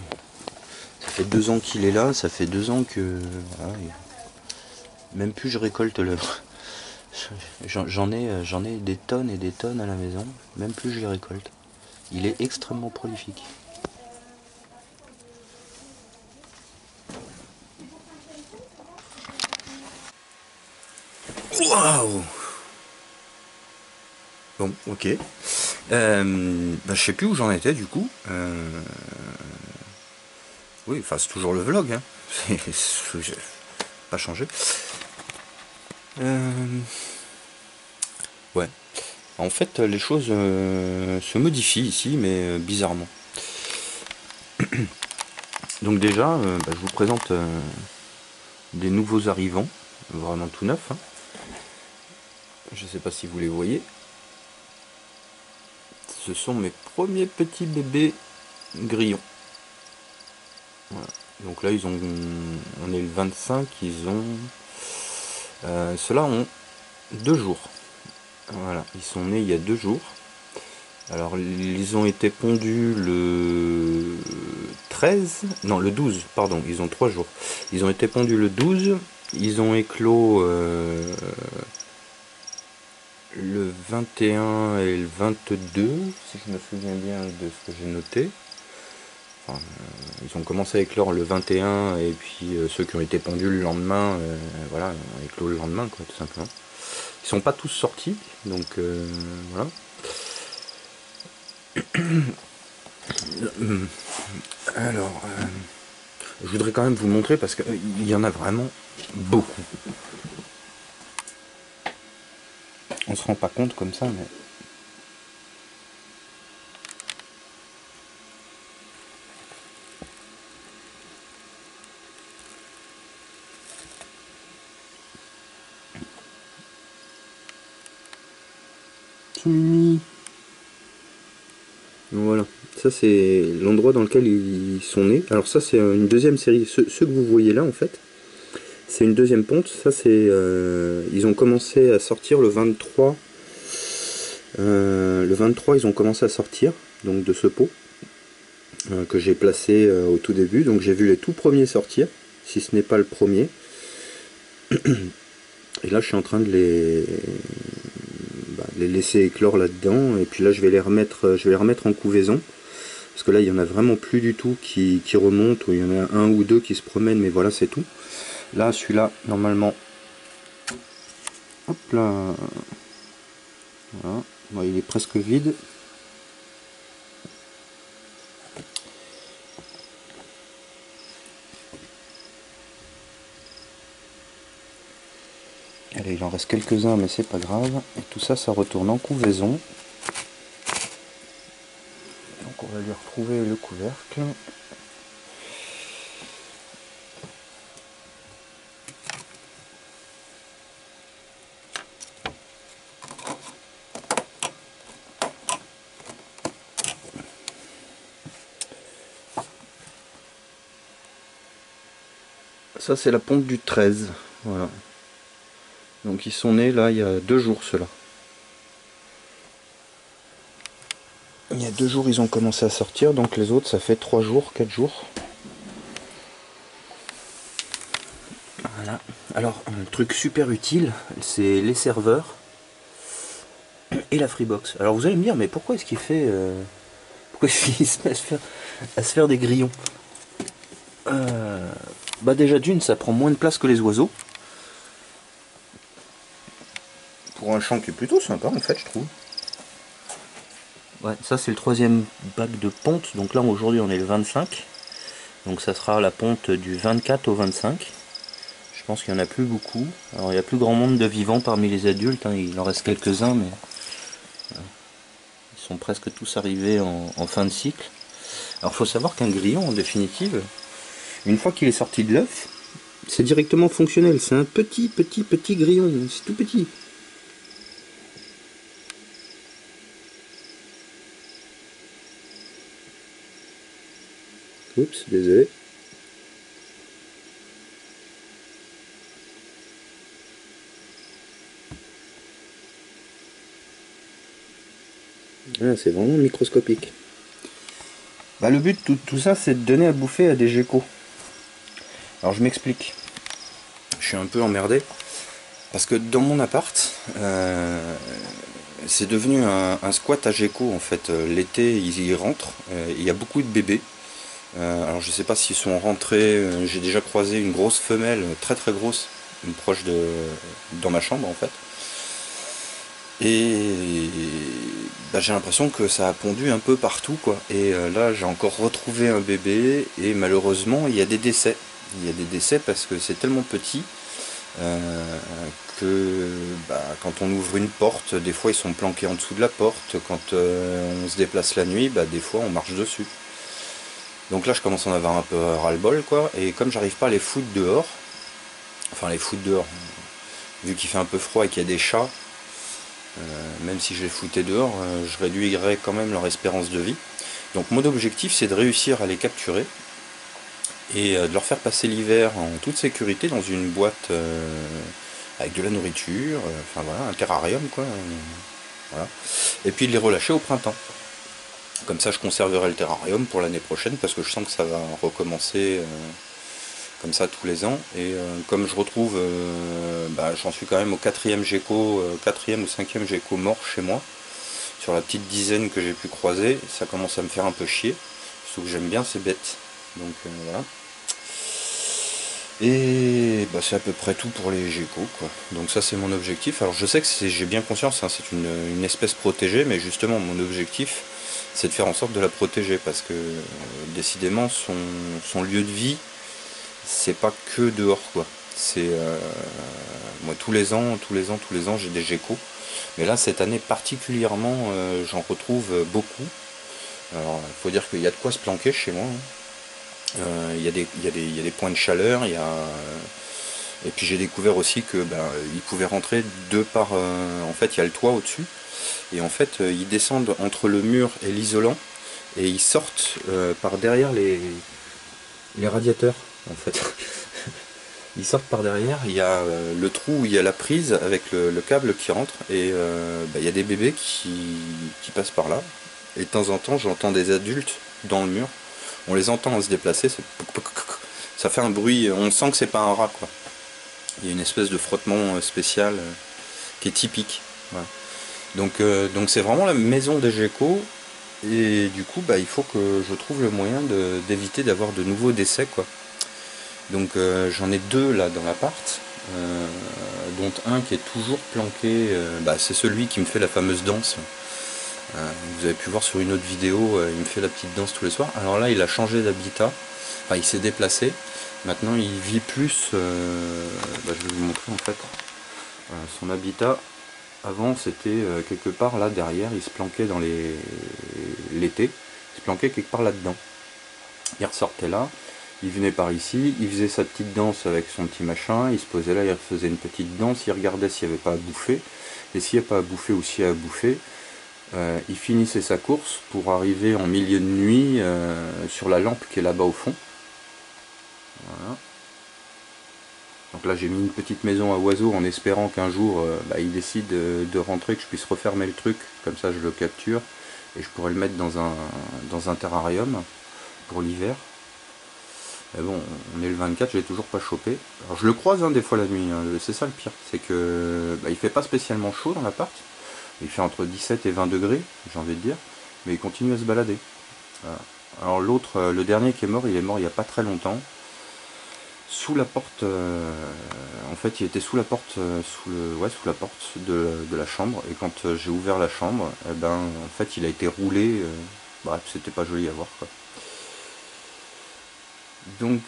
Ça fait 2 ans qu'il est là, ça fait 2 ans que... Voilà, même plus je récolte J'en ai des tonnes et des tonnes à la maison, même plus je les récolte. Il est extrêmement prolifique. Waouh! Bon, ok. Bah, je sais plus où j'en étais du coup. Oui, enfin c'est toujours le vlog, hein. J'ai pas changé. Ouais. En fait, les choses se modifient ici, mais bizarrement. Donc déjà, bah, je vous présente des nouveaux arrivants, vraiment tout neufs, hein. Je sais pas si vous les voyez. Ce sont mes premiers petits bébés grillons. Voilà. Donc là, on est le 25, ceux-là ont 2 jours. Voilà, ils sont nés il y a 2 jours. Alors, ils ont été pondus le 13, non, le 12, pardon, ils ont 3 jours. Ils ont été pondus le 12, ils ont éclos le 21 et le 22, si je me souviens bien de ce que j'ai noté. Enfin, ils ont commencé à éclore le 21 et puis ceux qui ont été pondus le lendemain, voilà, éclos le lendemain, quoi, tout simplement. Ils sont pas tous sortis, donc voilà. Alors, je voudrais quand même vous montrer parce qu'il y en a vraiment beaucoup. On se rend pas compte comme ça, mais... Mimi. Voilà, ça c'est l'endroit dans lequel ils sont nés. Alors ça c'est une deuxième série, ceux que vous voyez là en fait, c'est une deuxième ponte. Ça c'est, ils ont commencé à sortir le 23. Le 23 ils ont commencé à sortir donc de ce pot que j'ai placé au tout début. Donc j'ai vu les tout premiers sortir, si ce n'est pas le premier. Et là je suis en train de les laisser éclore là-dedans. Et puis là je vais les remettre en couvaison. Parce que là il y en a vraiment plus du tout qui remontent, ou il y en a un ou deux qui se promènent, mais voilà c'est tout. Là celui-là normalement, hop là, voilà. Bon, il est presque vide. Allez, il en reste quelques-uns mais c'est pas grave. Et tout ça, ça retourne en couvaison. Donc on va lui retrouver le couvercle. Ça c'est la ponte du 13. Voilà. Donc ils sont nés là il y a 2 jours ceux-là. Il y a 2 jours ils ont commencé à sortir, donc les autres ça fait 3 jours, 4 jours. Voilà. Alors un truc super utile, c'est les serveurs et la Freebox. Alors vous allez me dire, mais pourquoi est-ce qu'il fait... pourquoi il se met à se faire des grillons? Bah déjà d'une, ça prend moins de place que les oiseaux. Pour un champ qui est plutôt sympa en fait je trouve. Ouais, ça c'est le 3e bac de ponte, donc là aujourd'hui on est le 25. Donc ça sera la ponte du 24 au 25. Je pense qu'il n'y en a plus beaucoup. Alors il n'y a plus grand monde de vivants parmi les adultes, hein. Il en reste quelques-uns, mais ils sont presque tous arrivés en fin de cycle. Alors il faut savoir qu'un grillon en définitive, une fois qu'il est sorti de l'œuf, c'est directement fonctionnel. C'est un petit grillon, c'est tout petit. Oups, désolé. Ah, c'est vraiment microscopique. Bah, le but de tout ça, c'est de donner à bouffer à des geckos. Alors je m'explique. Je suis un peu emmerdé. Parce que dans mon appart, c'est devenu un squat à gecko en fait. L'été, ils y rentrent. Il y a beaucoup de bébés. Alors je sais pas s'ils sont rentrés. J'ai déjà croisé une grosse femelle, très très grosse, une proche de dans ma chambre en fait. Et bah, j'ai l'impression que ça a pondu un peu partout quoi. Et là j'ai encore retrouvé un bébé et malheureusement il y a des décès. Il y a des décès parce que c'est tellement petit euh, que bah, quand on ouvre une porte, des fois ils sont planqués en dessous de la porte. Quand on se déplace la nuit, bah, des fois on marche dessus. Donc là je commence à en avoir un peu ras-le-bol quoi. Et comme j'arrive pas à les foutre dehors, enfin les foutre dehors, vu qu'il fait un peu froid et qu'il y a des chats, même si je les foutais dehors, je réduirais quand même leur espérance de vie. Donc mon objectif c'est de réussir à les capturer et de leur faire passer l'hiver en toute sécurité dans une boîte avec de la nourriture, enfin voilà, un terrarium quoi. Voilà. Et puis de les relâcher au printemps. Comme ça je conserverai le terrarium pour l'année prochaine parce que je sens que ça va recommencer comme ça tous les ans. Et comme je retrouve, bah, j'en suis quand même au quatrième gecko, quatrième ou cinquième gecko mort chez moi. Sur la petite dizaine que j'ai pu croiser, ça commence à me faire un peu chier. Surtout que j'aime bien ces bêtes. Donc voilà. Et bah, c'est à peu près tout pour les geckos quoi. Donc ça c'est mon objectif. Alors je sais que j'ai bien conscience, hein, c'est une espèce protégée, mais justement mon objectif c'est de faire en sorte de la protéger parce que décidément son lieu de vie c'est pas que dehors quoi. C'est moi tous les ans j'ai des geckos. Mais là cette année particulièrement j'en retrouve beaucoup. Alors il faut dire qu'il y a de quoi se planquer chez moi, hein. Il y a des points de chaleur, et puis j'ai découvert aussi que ben, ils pouvaient rentrer de par... en fait il y a le toit au-dessus, et en fait ils descendent entre le mur et l'isolant, et ils sortent par derrière les radiateurs en fait. Ils sortent par derrière, il y a le trou où il y a la prise avec le câble qui rentre, et ben, il y a des bébés qui passent par là, et de temps en temps j'entends des adultes dans le mur. On les entend se déplacer, ça fait un bruit, on sent que c'est pas un rat quoi. Il y a une espèce de frottement spécial qui est typique. Voilà. Donc c'est vraiment la maison des geckos et du coup bah, il faut que je trouve le moyen d'éviter d'avoir de nouveaux décès quoi. Donc j'en ai deux là dans l'appart, dont un qui est toujours planqué, bah, c'est celui qui me fait la fameuse danse. Vous avez pu voir sur une autre vidéo, il me fait la petite danse tous les soirs. Alors là, il a changé d'habitat. Enfin, il s'est déplacé. Maintenant, il vit plus... bah, je vais vous montrer en fait. Son habitat, avant, c'était quelque part là derrière. Il se planquait dans l'été. Il se planquait quelque part là-dedans. Il ressortait là. Il venait par ici. Il faisait sa petite danse avec son petit machin. Il se posait là, il faisait une petite danse. Il regardait s'il n'y avait pas à bouffer. Et s'il n'y a pas à bouffer ou s'il y a à bouffer... il finissait sa course pour arriver en milieu de nuit sur la lampe qui est là-bas au fond. Voilà. Donc là j'ai mis une petite maison à oiseaux en espérant qu'un jour bah, il décide de rentrer, que je puisse refermer le truc, comme ça je le capture et je pourrais le mettre dans un terrarium pour l'hiver. Mais bon, on est le 24, je l'ai toujours pas chopé. Alors je le croise hein, des fois la nuit, hein. C'est ça le pire, c'est que bah, il fait pas spécialement chaud dans l'appart. Il fait entre 17 et 20 degrés, j'ai envie de dire, mais il continue à se balader. Voilà. Alors l'autre, le dernier qui est mort, il est mort il n'y a pas très longtemps. Sous la porte, en fait il était sous la porte, sous la porte de la chambre, et quand j'ai ouvert la chambre, eh ben, en fait il a été roulé, bref c'était pas joli à voir quoi. Donc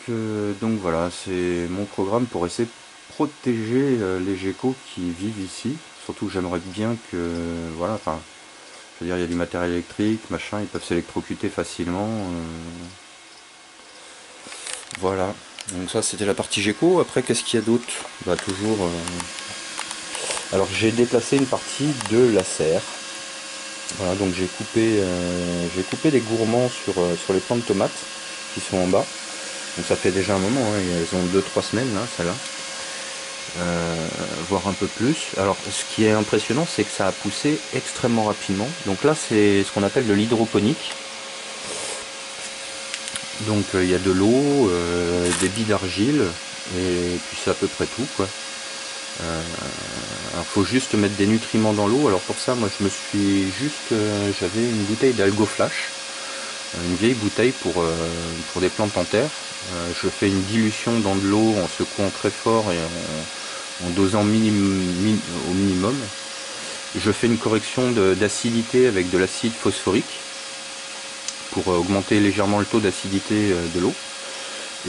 voilà, c'est mon programme pour essayer de protéger les geckos qui vivent ici. Surtout que j'aimerais bien que, voilà, enfin, je veux dire, il y a du matériel électrique, machin, ils peuvent s'électrocuter facilement. Voilà, donc ça c'était la partie gecko. Après, qu'est-ce qu'il y a d'autre? Bah toujours... Alors j'ai déplacé une partie de la serre. Voilà, donc j'ai coupé des gourmands sur les plants de tomates qui sont en bas. Donc ça fait déjà un moment, hein, elles ont 2-3 semaines là, celle-là. Voire un peu plus. Alors ce qui est impressionnant c'est que ça a poussé extrêmement rapidement. Donc là c'est ce qu'on appelle de l'hydroponique. Donc il y a de l'eau, des billes d'argile et puis c'est à peu près tout quoi. Alors faut juste mettre des nutriments dans l'eau. Alors pour ça, moi je me suis juste, j'avais une bouteille d'Algo Flash, une vieille bouteille pour des plantes en terre. Je fais une dilution dans de l'eau en secouant très fort et en dosant au minimum. Je fais une correction d'acidité avec de l'acide phosphorique pour augmenter légèrement le taux d'acidité de l'eau.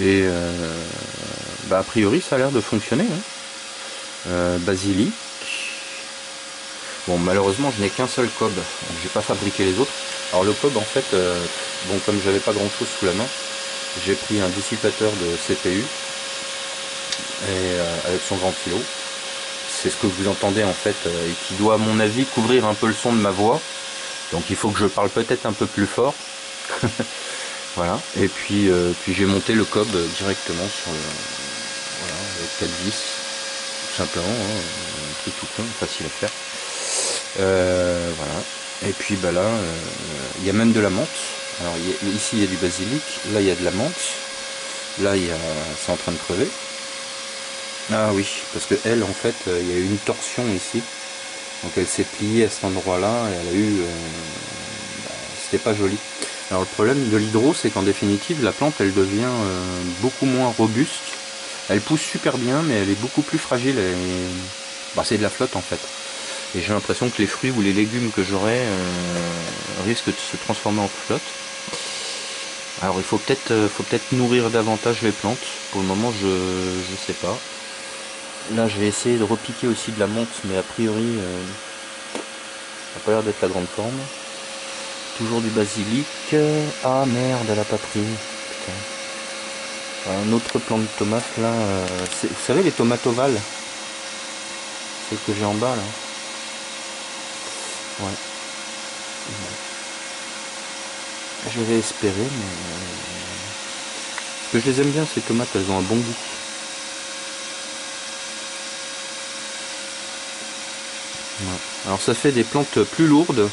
Et a priori ça a l'air de fonctionner. Basilic. Bon, malheureusement je n'ai qu'un seul cob, donc j'ai pas fabriqué les autres. Alors le cob en fait, bon, comme j'avais pas grand chose sous la main, j'ai pris un dissipateur de CPU et avec son ventilo. C'est ce que vous entendez en fait, et qui doit à mon avis couvrir un peu le son de ma voix. Donc il faut que je parle peut-être un peu plus fort. Voilà. Et puis j'ai monté le cob directement sur le, voilà, avec 4 vis, tout simplement, hein, un truc tout con, facile à faire. Voilà. Et puis bah là, il y a même de la menthe. Alors ici il y a du basilic, là il y a de la menthe, là c'est en train de crever. Ah oui, parce que elle en fait, il y a eu une torsion ici, donc elle s'est pliée à cet endroit-là et elle a eu, c'était pas joli. Alors le problème de l'hydro, c'est qu'en définitive la plante elle devient beaucoup moins robuste. Elle pousse super bien, mais elle est beaucoup plus fragile. C'est de la flotte en fait. Et j'ai l'impression que les fruits ou les légumes que j'aurai risquent de se transformer en flotte. Alors il faut peut-être nourrir davantage les plantes. Pour le moment je sais pas. Là je vais essayer de repiquer aussi de la menthe, mais a priori ça n'a pas l'air d'être la grande forme. Toujours du basilic. Ah merde, elle a pas pris. Putain. Un autre plant de tomate là. Vous savez les tomates ovales? Celles que j'ai en bas là. Ouais. Je vais espérer, mais parce que je les aime bien ces tomates, elles ont un bon goût. Ouais. Alors ça fait des plantes plus lourdes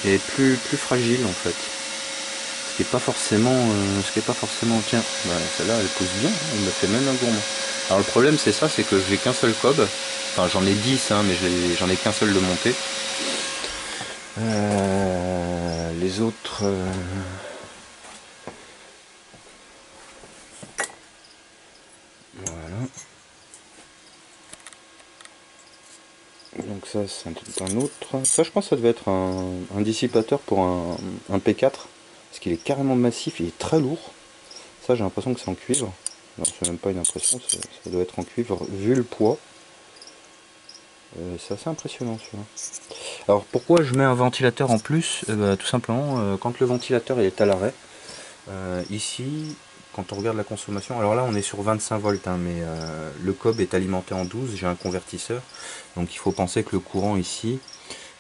et plus fragiles en fait. Ce qui est pas forcément. Tiens, celle-là elle pousse bien, elle me fait même un gourmand. Alors le problème c'est ça, c'est que j'ai qu'un seul cob. Enfin j'en ai 10 hein, mais j'en ai qu'un seul de monté. Les autres. Voilà. Donc ça c'est un autre. Ça je pense que ça devait être un dissipateur pour un P4. Parce qu'il est carrément massif, il est très lourd. Ça j'ai l'impression que c'est en cuivre. Non, c'est même pas une impression, ça doit être en cuivre vu le poids. C'est assez impressionnant celui-là. Alors pourquoi je mets un ventilateur en plus? Tout simplement quand le ventilateur est à l'arrêt, ici quand on regarde la consommation, alors là on est sur 25 volts hein, mais le cob est alimenté en 12, j'ai un convertisseur, donc il faut penser que le courant ici,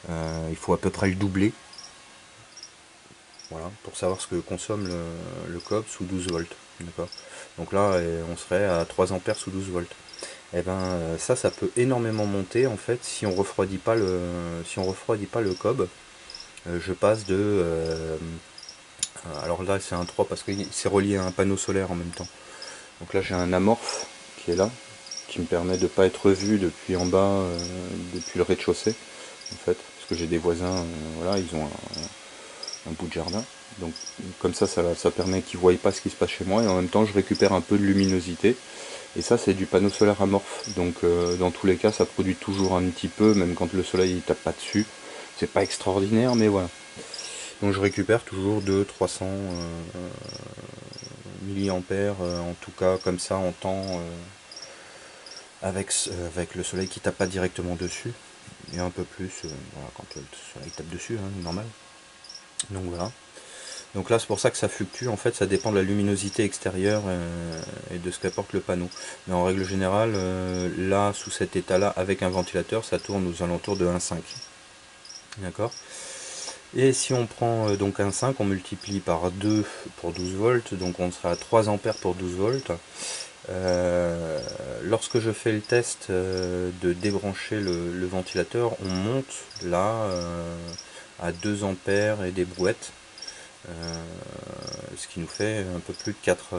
il faut à peu près le doubler, voilà, pour savoir ce que consomme le cob sous 12 volts. Donc là on serait à 3 ampères sous 12 volts. Et ça peut énormément monter en fait si on refroidit pas le cob. Je passe de alors là c'est un 3 parce que c'est relié à un panneau solaire en même temps. Donc là j'ai un amorphe qui est là, qui me permet de ne pas être vu depuis en bas, depuis le rez-de-chaussée en fait, parce que j'ai des voisins, voilà, ils ont un bout de jardin. Donc comme ça permet qu'ils ne voient pas ce qui se passe chez moi et en même temps je récupère un peu de luminosité. Et ça c'est du panneau solaire amorphe, donc dans tous les cas ça produit toujours un petit peu, même quand le soleil ne tape pas dessus. C'est pas extraordinaire mais voilà. Donc je récupère toujours 200-300 milliampères, en tout cas comme ça en temps, avec le soleil qui tape pas directement dessus. Et un peu plus voilà, quand le soleil tape dessus, hein, normal. Donc voilà. Donc là c'est pour ça que ça fluctue, en fait ça dépend de la luminosité extérieure et de ce qu'apporte le panneau. Mais en règle générale, là sous cet état là avec un ventilateur ça tourne aux alentours de 1,5. D'accord. Et si on prend donc 1,5, on multiplie par 2 pour 12 volts, donc on sera à 3 ampères pour 12 volts. Lorsque je fais le test de débrancher le ventilateur, on monte là à 2 ampères et des brouettes. Ce qui nous fait un peu plus de 4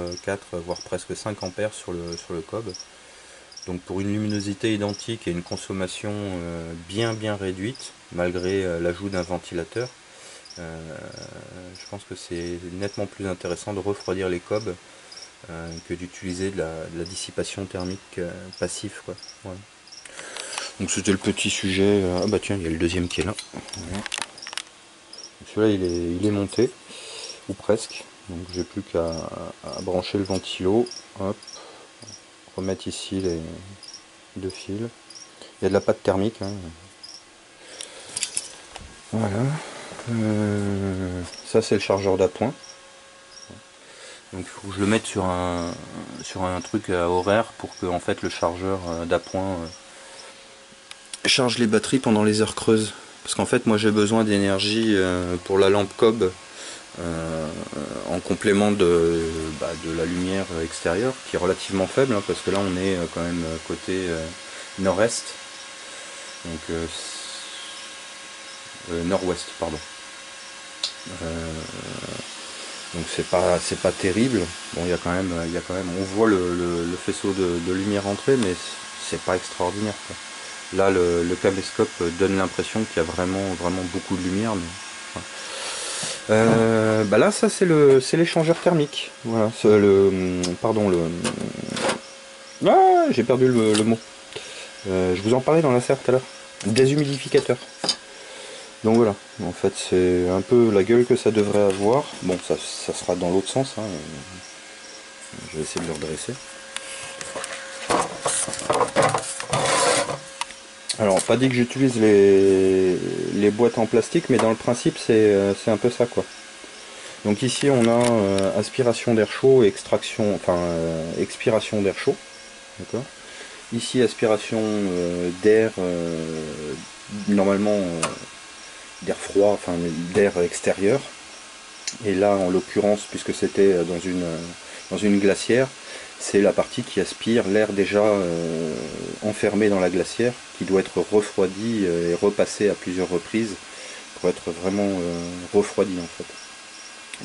voire presque 5 ampères sur le cob. Donc pour une luminosité identique et une consommation bien réduite, malgré l'ajout d'un ventilateur, je pense que c'est nettement plus intéressant de refroidir les cobs que d'utiliser de la dissipation thermique passive, quoi. Voilà. Donc c'était le petit sujet. Ah bah tiens, il y a le deuxième qui est là. Voilà. Celui-là il est monté, ou presque. Donc j'ai plus qu'à brancher le ventilo. Hop. Remettre ici les deux fils. Il y a de la pâte thermique. Hein. Voilà. Ça c'est le chargeur d'appoint. Donc il faut que je le mette sur un truc à horaire pour que en fait le chargeur d'appoint charge les batteries pendant les heures creuses. Parce qu'en fait moi j'ai besoin d'énergie pour la lampe cob en complément de la lumière extérieure qui est relativement faible, hein, parce que là on est quand même côté nord-est. Donc nord-ouest, pardon. Donc c'est pas terrible. Bon, il y a quand même, on voit le faisceau de lumière entrer, mais c'est pas extraordinaire, quoi. Là, le caméscope donne l'impression qu'il y a vraiment beaucoup de lumière. Mais, bah là, ça c'est l'échangeur thermique. Voilà, pardon, ah, j'ai perdu le mot. Je vous en parlais dans la serre tout à l'heure. Déshumidificateur. Donc voilà, en fait c'est un peu la gueule que ça devrait avoir. Bon, ça sera dans l'autre sens, hein. Je vais essayer de le redresser. Alors, pas dit que j'utilise les boîtes en plastique, mais dans le principe c'est un peu ça, quoi. Donc ici on a aspiration d'air chaud et extraction, enfin expiration d'air chaud. D'accord. Ici aspiration d'air, normalement d'air froid, enfin d'air extérieur. Et là en l'occurrence, puisque c'était dans une glacière, c'est la partie qui aspire l'air déjà enfermé dans la glacière, qui doit être refroidi et repassé à plusieurs reprises pour être vraiment refroidi, en fait.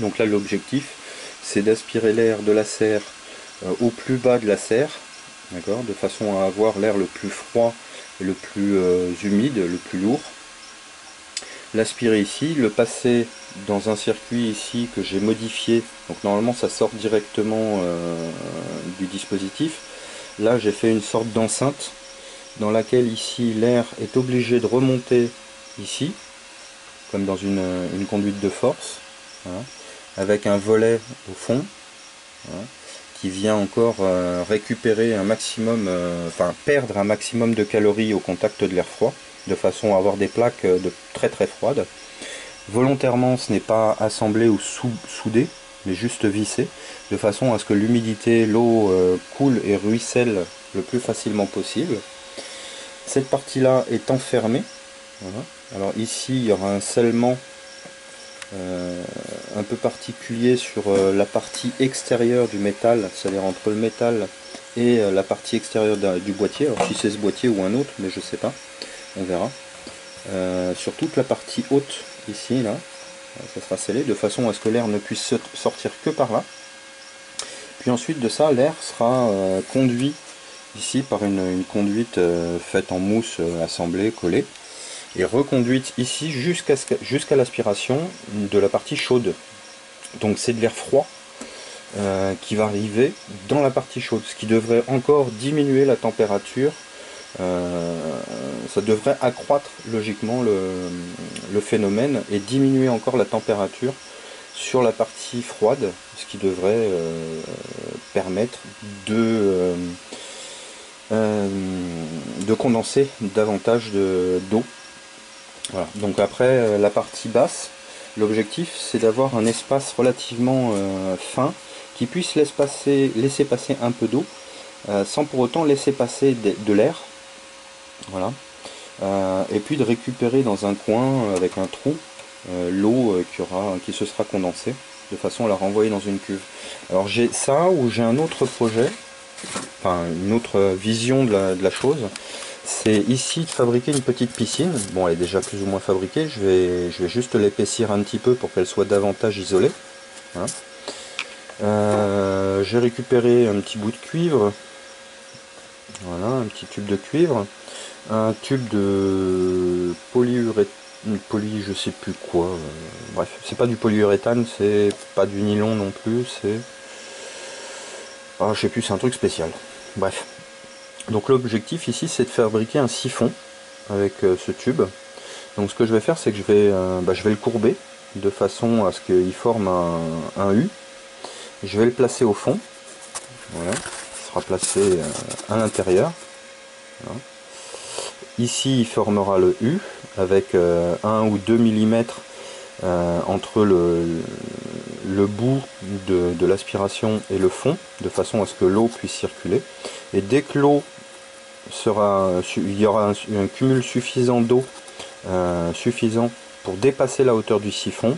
Donc là l'objectif c'est d'aspirer l'air de la serre au plus bas de la serre, d'accord, de façon à avoir l'air le plus froid et le plus humide, le plus lourd. L'aspirer ici, le passer dans un circuit ici que j'ai modifié, donc normalement ça sort directement du dispositif. Là j'ai fait une sorte d'enceinte dans laquelle ici l'air est obligé de remonter ici, comme dans une conduite de force, voilà, avec un volet au fond, voilà, qui vient encore récupérer un maximum, enfin perdre un maximum de calories au contact de l'air froid, de façon à avoir des plaques très froides. Volontairement ce n'est pas assemblé ou soudé, mais juste vissé, de façon à ce que l'humidité, l'eau coule et ruisselle le plus facilement possible. Cette partie là est enfermée. Voilà. Alors ici il y aura un scellement un peu particulier sur la partie extérieure du métal, c'est-à-dire entre le métal et la partie extérieure du boîtier. Alors si c'est ce boîtier ou un autre, mais je sais pas, on verra. Sur toute la partie haute ici, là, ça sera scellé de façon à ce que l'air ne puisse sortir que par là. Puis ensuite de ça, l'air sera conduit ici par une conduite faite en mousse assemblée, collée, et reconduite ici jusqu'à l'aspiration de la partie chaude. Donc c'est de l'air froid qui va arriver dans la partie chaude, ce qui devrait encore diminuer la température. Ça devrait accroître logiquement le phénomène et diminuer encore la température sur la partie froide, ce qui devrait permettre de condenser davantage d'eau. Voilà. Donc après la partie basse, l'objectif c'est d'avoir un espace relativement fin qui puisse laisser passer un peu d'eau sans pour autant laisser passer de l'air. Voilà. Et puis de récupérer dans un coin avec un trou l'eau qui se sera condensée de façon à la renvoyer dans une cuve. Alors j'ai ça ou j'ai un autre projet, enfin une autre vision de la chose. C'est ici de fabriquer une petite piscine. Bon, elle est déjà plus ou moins fabriquée, je vais juste l'épaissir un petit peu pour qu'elle soit davantage isolée. Hein. J'ai récupéré un petit bout de cuivre. Voilà, un petit tube de cuivre, un tube de polyuréthane, je sais plus quoi, bref, c'est pas du polyuréthane, c'est pas du nylon non plus, c'est... Ah, je sais plus, c'est un truc spécial. Bref. Donc l'objectif ici, c'est de fabriquer un siphon avec ce tube. Donc ce que je vais faire, c'est que je vais le courber de façon à ce qu'il forme un U. Je vais le placer au fond. Voilà. Il sera placé à l'intérieur. Voilà. Ici, il formera le U avec 1 ou 2 mm entre le bout de l'aspiration et le fond, de façon à ce que l'eau puisse circuler. Et dès que l'eau il y aura un cumul suffisant d'eau, suffisant pour dépasser la hauteur du siphon,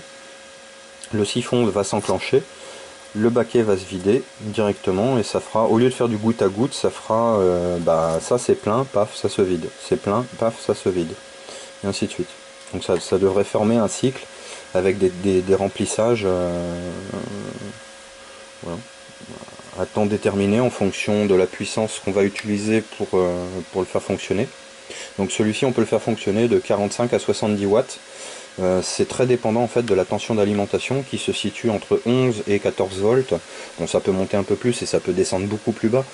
le siphon va s'enclencher, le baquet va se vider directement et ça fera, au lieu de faire du goutte à goutte, ça fera, ça c'est plein, paf, ça se vide, c'est plein, paf, ça se vide, et ainsi de suite. Donc ça devrait former un cycle avec des remplissages voilà, à temps déterminé en fonction de la puissance qu'on va utiliser pour le faire fonctionner. Donc celui-ci on peut le faire fonctionner de 45 à 70 watts. C'est très dépendant en fait de la tension d'alimentation qui se situe entre 11 et 14 volts. Bon, ça peut monter un peu plus et ça peut descendre beaucoup plus bas.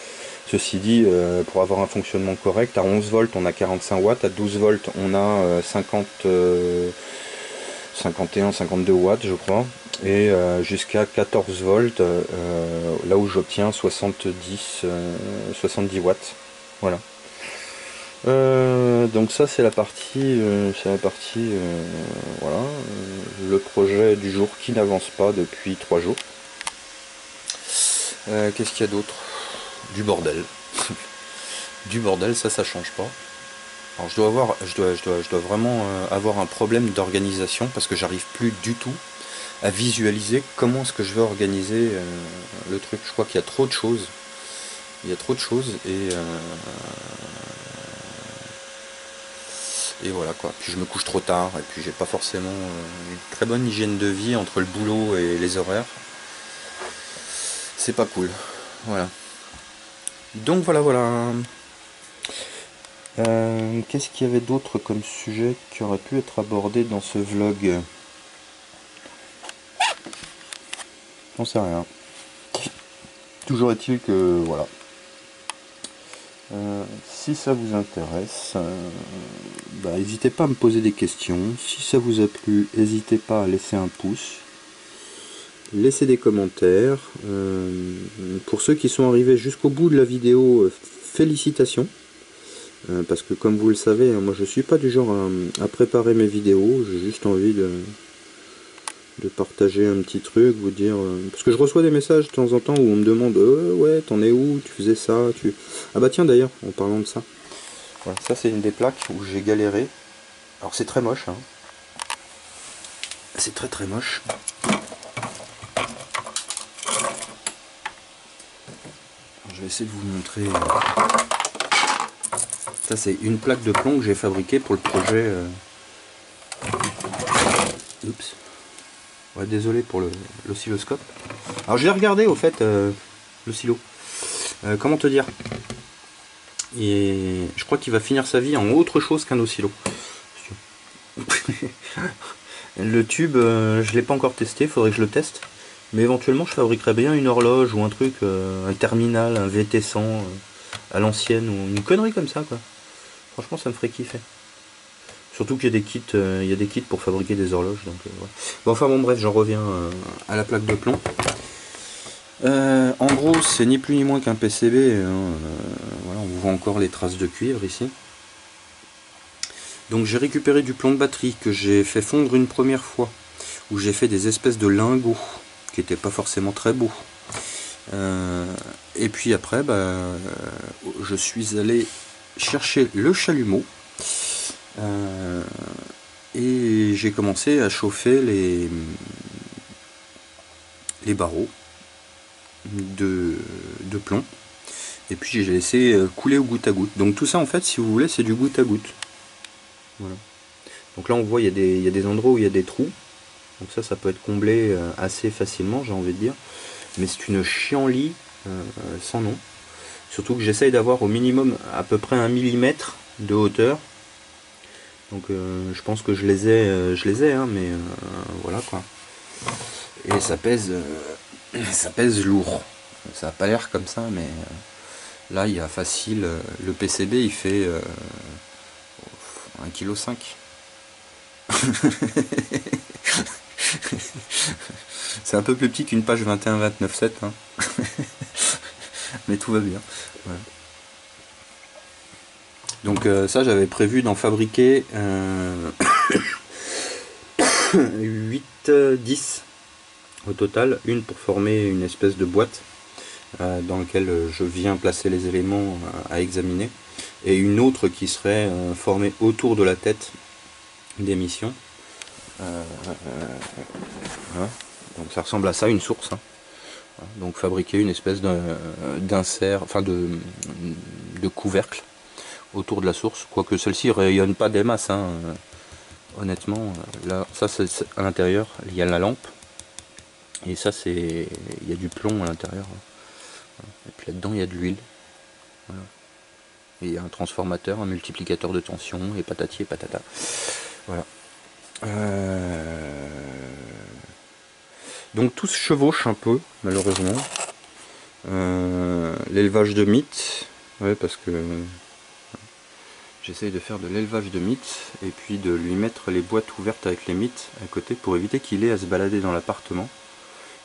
Ceci dit, pour avoir un fonctionnement correct, à 11 volts on a 45 watts, à 12 volts on a 51, 52 watts je crois, et jusqu'à 14 volts, là où j'obtiens 70 watts. Voilà. Donc ça c'est la partie, voilà, le projet du jour qui n'avance pas depuis 3 jours. Qu'est-ce qu'il y a d'autre? Du bordel. Du bordel, ça change pas. Alors je dois vraiment avoir un problème d'organisation parce que j'arrive plus du tout à visualiser comment est-ce que je vais organiser le truc. Je crois qu'il y a trop de choses. Il y a trop de choses et voilà quoi. Puis je me couche trop tard et puis j'ai pas forcément une très bonne hygiène de vie entre le boulot et les horaires. C'est pas cool. Voilà. Donc voilà. Qu'est-ce qu'il y avait d'autre comme sujet qui aurait pu être abordé dans ce vlog? J'en sais rien. Toujours est-il que voilà. Si ça vous intéresse, n'hésitez pas à me poser des questions. Si ça vous a plu, n'hésitez pas à laisser un pouce. Laissez des commentaires. Pour ceux qui sont arrivés jusqu'au bout de la vidéo, félicitations. Parce que comme vous le savez, moi je suis pas du genre à préparer mes vidéos. J'ai juste envie de partager un petit truc, vous dire... parce que je reçois des messages de temps en temps où on me demande ouais, t'en es où, tu faisais ça, tu... Ah bah tiens d'ailleurs, en parlant de ça. Voilà, ça c'est une des plaques où j'ai galéré. Alors c'est très moche, hein. C'est très moche. Je vais essayer de vous montrer. Ça c'est une plaque de plomb que j'ai fabriquée pour le projet... Oups. Ouais, désolé pour l'oscilloscope. Alors j'ai regardé au fait l'oscillo. Comment te dire? Et je crois qu'il va finir sa vie en autre chose qu'un oscillo. Le tube, je l'ai pas encore testé, faudrait que je le teste. Mais éventuellement je fabriquerais bien une horloge ou un truc, un terminal, un VT100 à l'ancienne ou une connerie comme ça quoi. Franchement ça me ferait kiffer. Surtout qu'il y a des kits, pour fabriquer des horloges. Donc, ouais. Bon, enfin bon bref, j'en reviens à la plaque de plomb. En gros, c'est ni plus ni moins qu'un PCB. Hein, voilà, on voit encore les traces de cuivre ici. Donc j'ai récupéré du plomb de batterie que j'ai fait fondre une première fois, où j'ai fait des espèces de lingots qui n'étaient pas forcément très beaux. Et puis après, je suis allé chercher le chalumeau. Et j'ai commencé à chauffer les barreaux de plomb, et puis j'ai laissé couler au goutte à goutte. Donc tout ça en fait, si vous voulez, c'est du goutte à goutte. Voilà. Donc là on voit il y a des endroits où il y a des trous, donc ça peut être comblé assez facilement, j'ai envie de dire, mais c'est une chienlit sans nom. Surtout que j'essaye d'avoir au minimum à peu près 1 millimètre de hauteur. Donc je pense que je les ai hein, mais voilà quoi. Et ça pèse lourd. Ça n'a pas l'air comme ça, mais là il y a facile. Le PCB il fait 1,5 kg. C'est un peu plus petit qu'une page 21-29-7, hein. Mais tout va bien. Ouais. Donc ça j'avais prévu d'en fabriquer 8-10 au total, une pour former une espèce de boîte dans laquelle je viens placer les éléments à examiner, et une autre qui serait formée autour de la tête d'émission. Voilà. Donc ça ressemble à ça, une source, hein. Donc fabriquer une espèce d'insert, enfin de couvercle autour de la source, quoique celle-ci rayonne pas des masses, hein. Honnêtement, là, ça c'est à l'intérieur, il y a la lampe, et ça c'est, il y a du plomb à l'intérieur, et puis là-dedans il y a de l'huile, voilà. Et il y a un transformateur, un multiplicateur de tension, et patati et patata, voilà. Donc tout se chevauche un peu, malheureusement. L'élevage de mythes, ouais, parce que j'essaye de faire de l'élevage de mythes, et puis de lui mettre les boîtes ouvertes avec les mythes à côté, pour éviter qu'il ait à se balader dans l'appartement,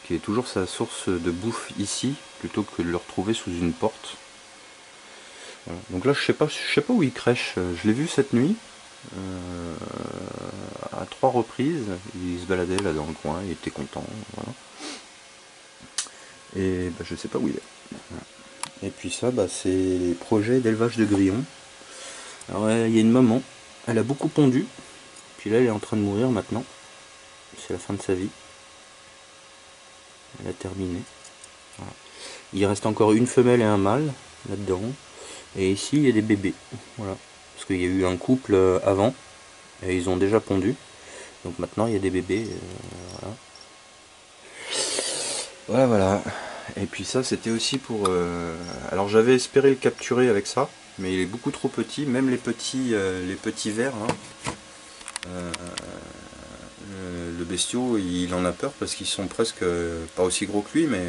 qui est toujours sa source de bouffe ici, plutôt que de le retrouver sous une porte. Voilà. Donc là je sais pas où il crèche, je l'ai vu cette nuit. À 3 reprises, il se baladait là dans le coin, il était content, voilà. Et bah, je sais pas où il est. Voilà. Et puis ça, bah, c'est les projets d'élevage de grillons. Alors il y a une maman, elle a beaucoup pondu, puis là elle est en train de mourir maintenant. C'est la fin de sa vie. Elle a terminé. Voilà. Il reste encore une femelle et un mâle là-dedans. Et ici il y a des bébés. Voilà. Parce qu'il y a eu un couple avant. Et ils ont déjà pondu. Donc maintenant il y a des bébés. Voilà. Voilà, voilà. Et puis ça c'était aussi pour... Alors j'avais espéré le capturer avec ça. Mais il est beaucoup trop petit. Même les petits vers. Hein, le bestiau il en a peur parce qu'ils sont presque pas aussi gros que lui. Mais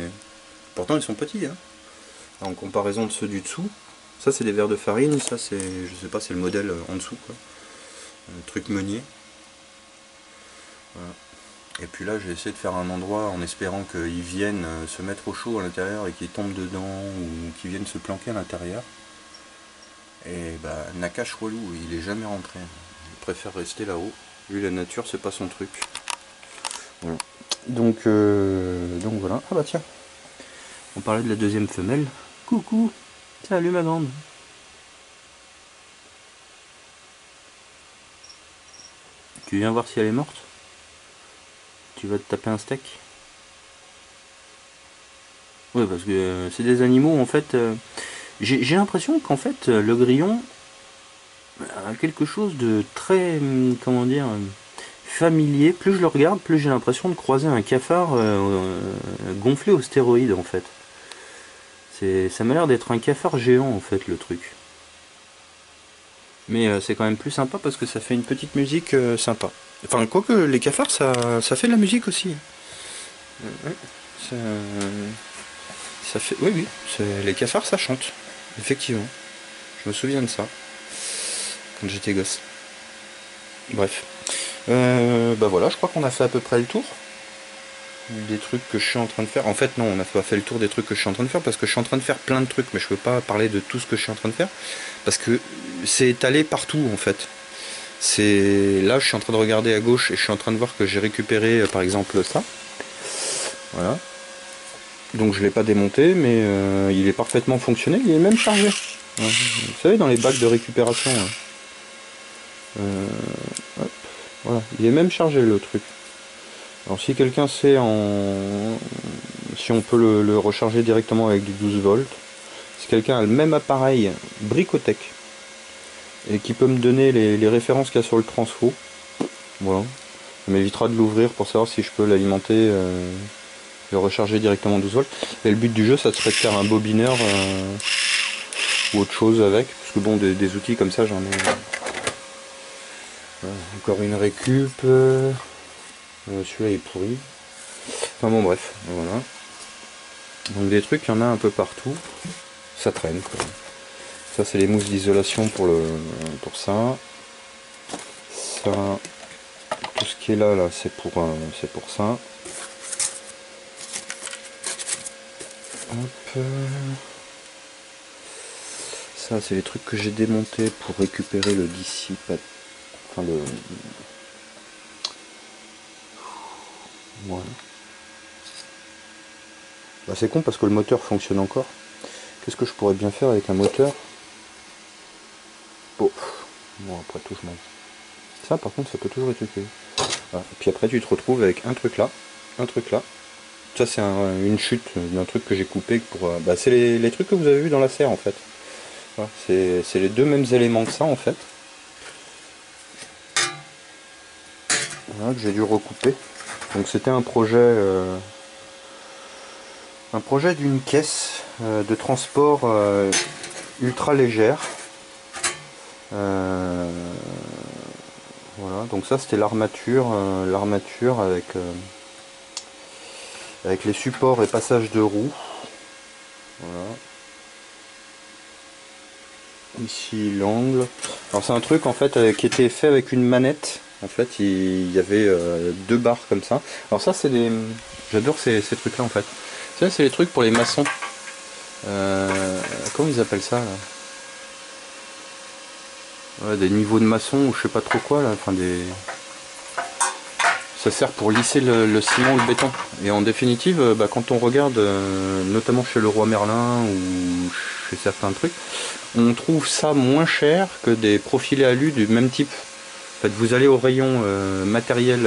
pourtant ils sont petits. Hein. En comparaison de ceux du dessous. Ça c'est des vers de farine. Ça c'est... Je sais pas, c'est le modèle en dessous quoi. Truc meunier. Voilà. Et puis là j'ai essayé de faire un endroit en espérant qu'ils viennent se mettre au chaud à l'intérieur et qu'ils tombent dedans ou qu'ils viennent se planquer à l'intérieur. Et bah Nakash relou, il est jamais rentré. Il préfère rester là-haut. Lui la nature c'est pas son truc. Voilà. Donc voilà. Ah bah tiens. On parlait de la deuxième femelle. Coucou. Salut ma grande. Tu viens voir si elle est morte? Tu vas te taper un steak? Oui, parce que c'est des animaux en fait. J'ai l'impression qu'en fait le grillon a quelque chose de très, comment dire, familier. Plus je le regarde, plus j'ai l'impression de croiser un cafard gonflé aux stéroïdes en fait. Ça m'a l'air d'être un cafard géant en fait le truc. Mais c'est quand même plus sympa parce que ça fait une petite musique sympa. Enfin, quoique les cafards ça fait de la musique aussi. Ça fait... Oui, oui, les cafards ça chante. Effectivement. Je me souviens de ça. Quand j'étais gosse. Bref. Bah voilà, je crois qu'on a fait à peu près le tour des trucs que je suis en train de faire. En fait non, on n'a pas fait le tour des trucs que je suis en train de faire parce que je suis en train de faire plein de trucs, mais je peux pas parler de tout ce que je suis en train de faire parce que c'est étalé partout en fait. Là je suis en train de regarder à gauche et je suis en train de voir que j'ai récupéré par exemple ça. Voilà. Donc je l'ai pas démonté, mais il est parfaitement fonctionnel, il est même chargé. Ouais. Vous savez, dans les bacs de récupération. Hop, voilà, il est même chargé le truc. Alors si quelqu'un sait si on peut le recharger directement avec du 12 volts, si quelqu'un a le même appareil Bricotech et qui peut me donner les références qu'il y a sur le transfo, voilà, ça m'évitera de l'ouvrir pour savoir si je peux l'alimenter, le recharger directement 12 volts. Et le but du jeu ça serait de faire un bobineur ou autre chose avec, parce que bon, des outils comme ça j'en ai. Voilà, encore une récup, celui-là est pourri. Enfin bon bref, voilà. Donc des trucs, il y en a un peu partout, ça traîne quoi. Ça c'est les mousses d'isolation pour ça. Ça, tout ce qui est là c'est pour ça. Hop. Ça c'est les trucs que j'ai démontés pour récupérer le dissipateur. Enfin le. Voilà. Bah, c'est con parce que le moteur fonctionne encore. Qu'est-ce que je pourrais bien faire avec un moteur? Bon, après tout je m'en. Ça par contre ça peut toujours être utile. Voilà. Et puis après tu te retrouves avec un truc là. Ça c'est une chute d'un truc que j'ai coupé pour. Bah, c'est les trucs que vous avez vu dans la serre en fait. Voilà. C'est les deux mêmes éléments que ça en fait. Voilà, que j'ai dû recouper. Donc c'était un projet d'une caisse de transport ultra légère. Voilà, donc ça c'était l'armature avec les supports et passages de roues. Voilà. Ici l'angle. Alors c'est un truc en fait qui était fait avec une manette. En fait il y avait deux barres comme ça. Alors ça c'est des. J'adore ces trucs là en fait. Ça c'est les trucs pour les maçons. Comment ils appellent ça là? Ouais, des niveaux de maçon ou je sais pas trop quoi là. Enfin des. Ça sert pour lisser le ciment ou le béton. Et en définitive, quand on regarde, notamment chez Leroy Merlin ou chez certains trucs, on trouve ça moins cher que des profilés alu du même type. En fait, vous allez au rayon matériel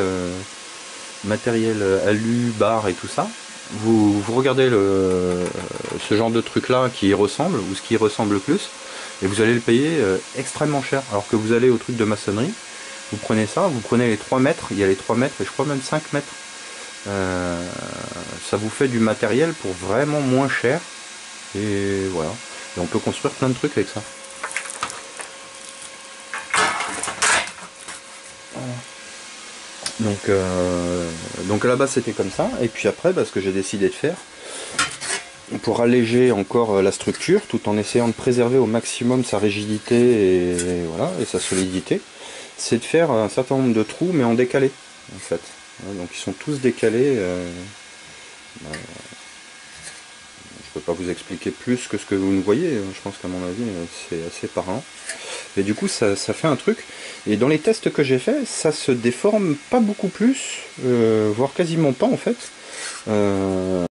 alu, barre et tout ça. Vous regardez ce genre de truc là qui y ressemble ou ce qui y ressemble le plus, et vous allez le payer extrêmement cher. Alors que vous allez au truc de maçonnerie. Vous prenez ça, vous prenez les 3 mètres, il y a les 3 mètres et je crois même 5 mètres. Ça vous fait du matériel pour vraiment moins cher. Et voilà. Et on peut construire plein de trucs avec ça. Donc à la base c'était comme ça. Et puis après, ce que j'ai décidé de faire, pour alléger encore la structure, tout en essayant de préserver au maximum sa rigidité et sa solidité, c'est de faire un certain nombre de trous mais en décalé en fait. Donc ils sont tous décalés. Je peux pas vous expliquer plus que ce que vous ne voyez. Je pense qu'à mon avis c'est assez parlant. Et du coup ça fait un truc. Et dans les tests que j'ai fait, ça se déforme pas beaucoup plus, voire quasiment pas en fait.